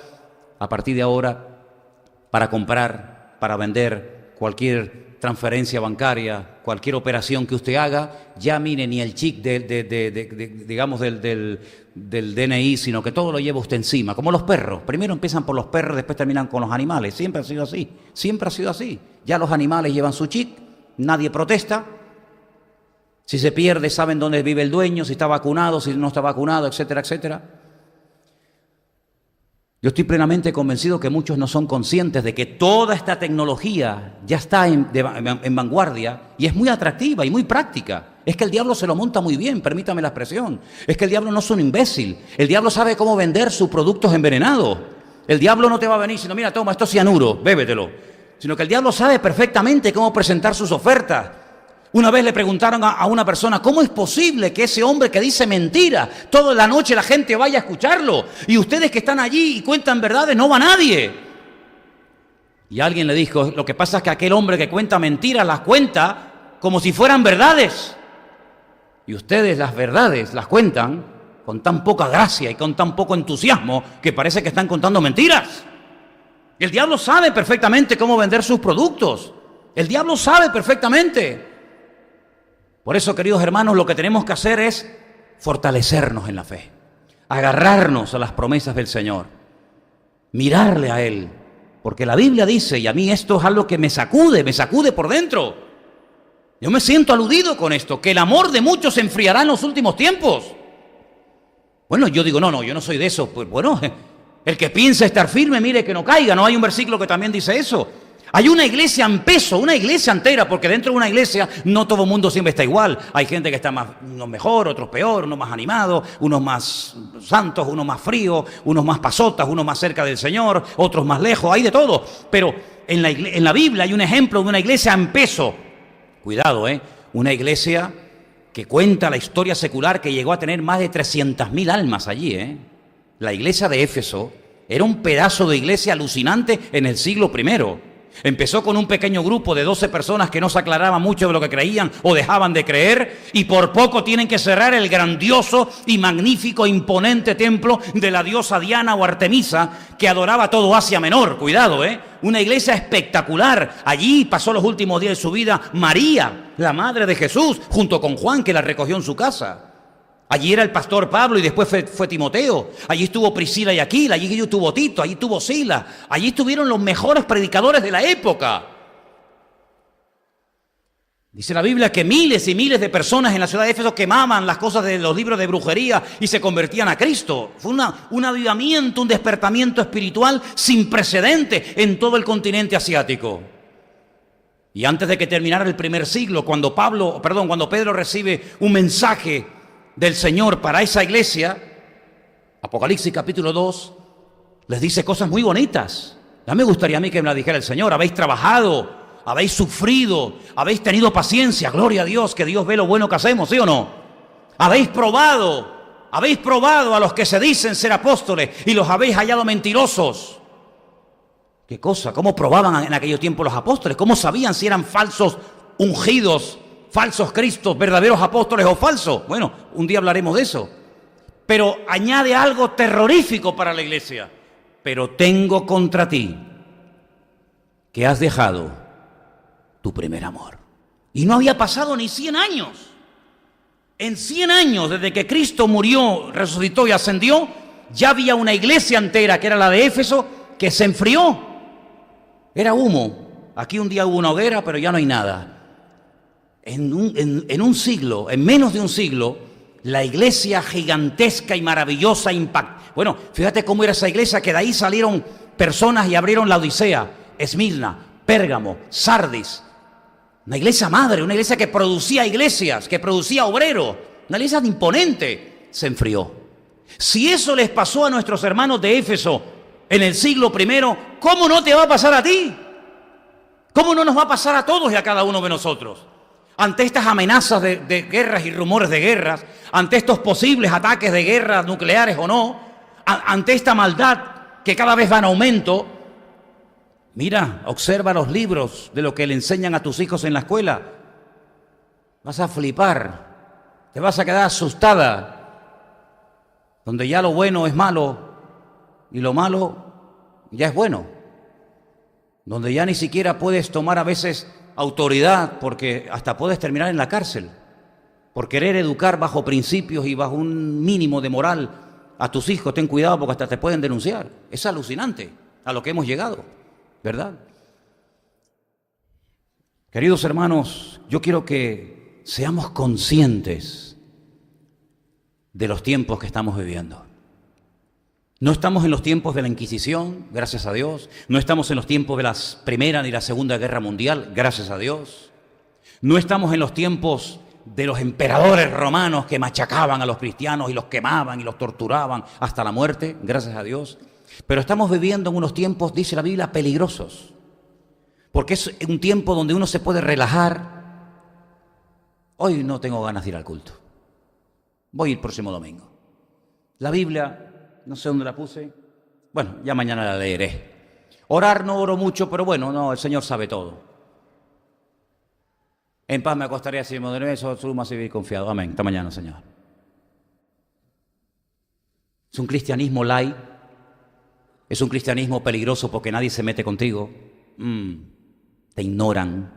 para comprar, para vender cualquier transferencia bancaria, cualquier operación que usted haga, ya mire, ni el chip digamos del DNI, sino que todo lo lleva usted encima, como los perros. Primero empiezan por los perros, después terminan con los animales. Siempre ha sido así, siempre ha sido así. Ya los animales llevan su chip, nadie protesta. Si se pierde, saben dónde vive el dueño, si está vacunado, si no está vacunado, etcétera, etcétera. Yo estoy plenamente convencido que muchos no son conscientes de que toda esta tecnología ya está en vanguardia y es muy atractiva y muy práctica. Es que el diablo se lo monta muy bien, permítame la expresión. Es que el diablo no es un imbécil. El diablo sabe cómo vender sus productos envenenados. El diablo no te va a venir diciendo, mira, toma, esto es cianuro, bébetelo. Sino que el diablo sabe perfectamente cómo presentar sus ofertas. Una vez le preguntaron a una persona, ¿cómo es posible que ese hombre que dice mentira, toda la noche la gente vaya a escucharlo? Y ustedes que están allí y cuentan verdades, no va nadie. Y alguien le dijo, lo que pasa es que aquel hombre que cuenta mentiras las cuenta como si fueran verdades. Y ustedes las verdades las cuentan con tan poca gracia y con tan poco entusiasmo que parece que están contando mentiras. El diablo sabe perfectamente cómo vender sus productos. El diablo sabe perfectamente. Por eso, queridos hermanos, lo que tenemos que hacer es fortalecernos en la fe, agarrarnos a las promesas del Señor, mirarle a Él, porque la Biblia dice, y a mí esto es algo que me sacude por dentro. Yo me siento aludido con esto, que el amor de muchos se enfriará en los últimos tiempos. Bueno, yo digo, no, yo no soy de eso. Pues bueno, el que piensa estar firme, mire que no caiga. No hay un versículo que también dice eso. Hay una iglesia en peso, una iglesia entera, porque dentro de una iglesia no todo el mundo siempre está igual. Hay gente que está unos mejor, otros peor, unos más animados, unos más santos, unos más fríos, unos más pasotas, unos más cerca del Señor, otros más lejos, hay de todo. Pero en la Biblia hay un ejemplo de una iglesia en peso. Cuidado, una iglesia que cuenta la historia secular que llegó a tener más de 300.000 almas allí, La iglesia de Éfeso era un pedazo de iglesia alucinante en el siglo I. Empezó con un pequeño grupo de 12 personas que no se aclaraban mucho de lo que creían o dejaban de creer, y por poco tienen que cerrar el grandioso y magnífico, imponente templo de la diosa Diana o Artemisa, que adoraba todo Asia Menor. Cuidado, una iglesia espectacular. Allí pasó los últimos días de su vida María, la madre de Jesús, junto con Juan, que la recogió en su casa. Allí era el pastor Pablo y después fue Timoteo. Allí estuvo Priscila y Aquila, allí estuvo Tito, allí estuvo Sila. Allí estuvieron los mejores predicadores de la época. Dice la Biblia que miles y miles de personas en la ciudad de Éfeso quemaban las cosas de los libros de brujería y se convertían a Cristo. Fue un avivamiento, un despertamiento espiritual sin precedente en todo el continente asiático. Y antes de que terminara el primer siglo, cuando Pedro recibe un mensaje del Señor para esa iglesia, Apocalipsis capítulo 2, les dice cosas muy bonitas. Ya me gustaría a mí que me la dijera el Señor. Habéis trabajado, habéis sufrido, habéis tenido paciencia, gloria a Dios, que Dios ve lo bueno que hacemos, ¿sí o no? Habéis probado a los que se dicen ser apóstoles y los habéis hallado mentirosos. ¿Qué cosa? ¿Cómo probaban en aquellos tiempos los apóstoles? ¿Cómo sabían si eran falsos ungidos, falsos cristos, verdaderos apóstoles o falsos? Bueno, un día hablaremos de eso. Pero añade algo terrorífico para la iglesia. Pero tengo contra ti que has dejado tu primer amor. Y no había pasado ni 100 años. En 100 años, desde que Cristo murió, resucitó y ascendió, ya había una iglesia entera, que era la de Éfeso, que se enfrió. Era humo. Aquí un día hubo una hoguera, pero ya no hay nada. En un siglo, en menos de un siglo, la iglesia gigantesca y maravillosa impactó. Bueno, fíjate cómo era esa iglesia, que de ahí salieron personas y abrieron la Odisea, Esmirna, Pérgamo, Sardis. Una iglesia madre, una iglesia que producía iglesias, que producía obreros, una iglesia imponente. Se enfrió. Si eso les pasó a nuestros hermanos de Éfeso en el siglo I, ¿cómo no te va a pasar a ti? ¿Cómo no nos va a pasar a todos y a cada uno de nosotros? Ante estas amenazas de guerras y rumores de guerras, ante estos posibles ataques de guerras nucleares o no, ante esta maldad que cada vez va en aumento, mira, observa los libros de lo que le enseñan a tus hijos en la escuela. Vas a flipar, te vas a quedar asustada, donde ya lo bueno es malo y lo malo ya es bueno, donde ya ni siquiera puedes tomar a veces autoridad, porque hasta puedes terminar en la cárcel por querer educar bajo principios y bajo un mínimo de moral a tus hijos. Ten cuidado porque hasta te pueden denunciar. Es alucinante a lo que hemos llegado, ¿verdad? Queridos hermanos, yo quiero que seamos conscientes de los tiempos que estamos viviendo. No estamos en los tiempos de la Inquisición, gracias a Dios. No estamos en los tiempos de la Primera ni la Segunda Guerra Mundial, gracias a Dios. No estamos en los tiempos de los emperadores romanos que machacaban a los cristianos y los quemaban y los torturaban hasta la muerte, gracias a Dios. Pero estamos viviendo en unos tiempos, dice la Biblia, peligrosos. Porque es un tiempo donde uno se puede relajar. Hoy no tengo ganas de ir al culto. Voy el próximo domingo. La Biblia, no sé dónde la puse. Bueno, ya mañana la leeré. Orar no oro mucho, pero bueno, no, el Señor sabe todo. En paz me acostaré así, me eso, solo más vivir confiado. Amén. Hasta mañana, Señor. Es un cristianismo light. Es un cristianismo peligroso porque nadie se mete contigo. Te ignoran.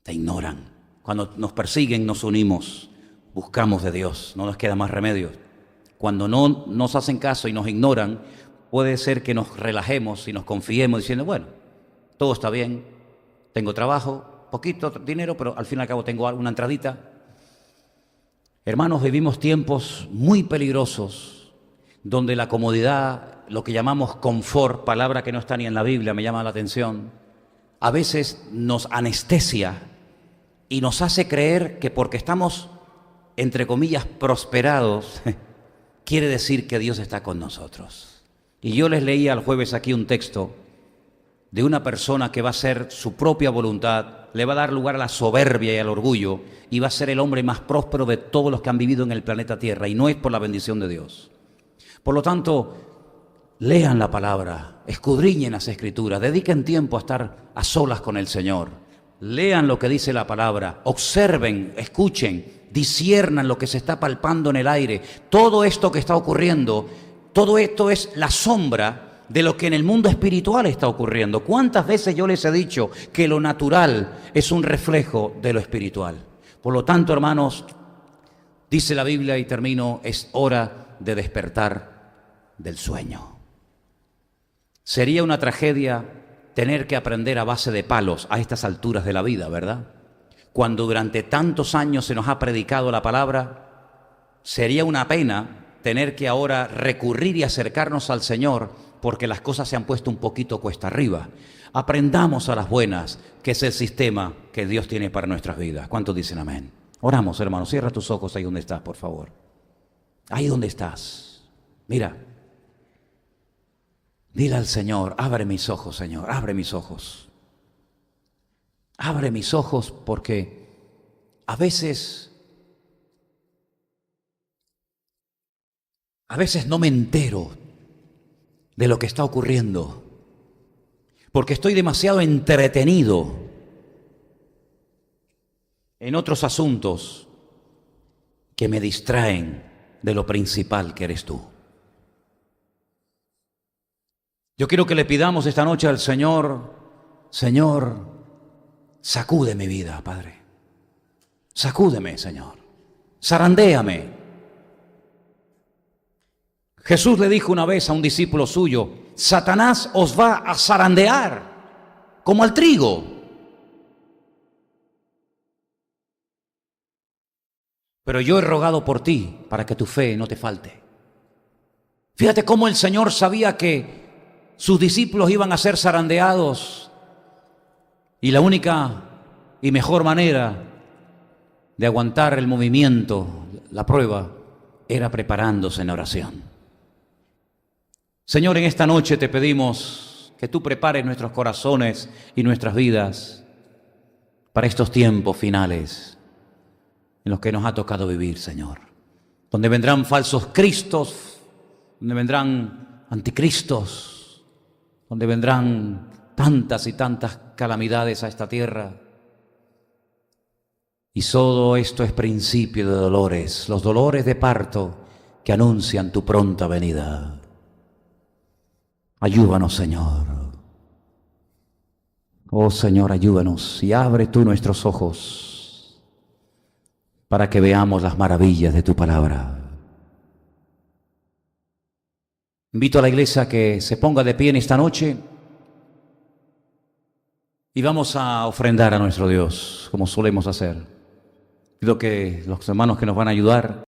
Te ignoran. Cuando nos persiguen, nos unimos. Buscamos de Dios. No nos queda más remedio. Cuando no nos hacen caso y nos ignoran, puede ser que nos relajemos y nos confiemos diciendo, bueno, todo está bien, tengo trabajo, poquito dinero, pero al fin y al cabo tengo una entradita. Hermanos, vivimos tiempos muy peligrosos donde la comodidad, lo que llamamos confort, palabra que no está ni en la Biblia, me llama la atención, a veces nos anestesia y nos hace creer que porque estamos, entre comillas, prosperados, quiere decir que Dios está con nosotros. Y yo les leía el jueves aquí un texto de una persona que va a hacer su propia voluntad, le va a dar lugar a la soberbia y al orgullo y va a ser el hombre más próspero de todos los que han vivido en el planeta Tierra, y no es por la bendición de Dios. Por lo tanto, lean la palabra, escudriñen las Escrituras, dediquen tiempo a estar a solas con el Señor, lean lo que dice la palabra, observen, escuchen, disciernan lo que se está palpando en el aire. Todo esto que está ocurriendo, todo esto es la sombra de lo que en el mundo espiritual está ocurriendo. ¿Cuántas veces yo les he dicho que lo natural es un reflejo de lo espiritual? Por lo tanto, hermanos, dice la Biblia, y termino, es hora de despertar del sueño. Sería una tragedia tener que aprender a base de palos a estas alturas de la vida, ¿verdad? Cuando durante tantos años se nos ha predicado la palabra, sería una pena tener que ahora recurrir y acercarnos al Señor porque las cosas se han puesto un poquito cuesta arriba. Aprendamos a las buenas, que es el sistema que Dios tiene para nuestras vidas. ¿Cuántos dicen amén? Oramos, hermanos. Cierra tus ojos ahí donde estás, por favor. Ahí donde estás. Mira. Dile al Señor, abre mis ojos, Señor, abre mis ojos. Abre mis ojos porque a veces no me entero de lo que está ocurriendo, porque estoy demasiado entretenido en otros asuntos que me distraen de lo principal que eres tú. Yo quiero que le pidamos esta noche al Señor, Señor, sacude mi vida, Padre. Sacúdeme, Señor. Zarandéame. Jesús le dijo una vez a un discípulo suyo, Satanás os va a zarandear como al trigo. Pero yo he rogado por ti para que tu fe no te falte. Fíjate cómo el Señor sabía que sus discípulos iban a ser zarandeados y la única y mejor manera de aguantar el movimiento, la prueba, era preparándose en oración. Señor, en esta noche te pedimos que tú prepares nuestros corazones y nuestras vidas para estos tiempos finales en los que nos ha tocado vivir, Señor, donde vendrán falsos cristos, donde vendrán anticristos, donde vendrán tantas y tantas calamidades a esta tierra. Y todo esto es principio de dolores, los dolores de parto que anuncian tu pronta venida. Ayúdanos, Señor. Oh, Señor, ayúdanos y abre tú nuestros ojos para que veamos las maravillas de tu palabra. Invito a la iglesia a que se ponga de pie en esta noche y vamos a ofrendar a nuestro Dios, como solemos hacer. Pido que los hermanos que nos van a ayudar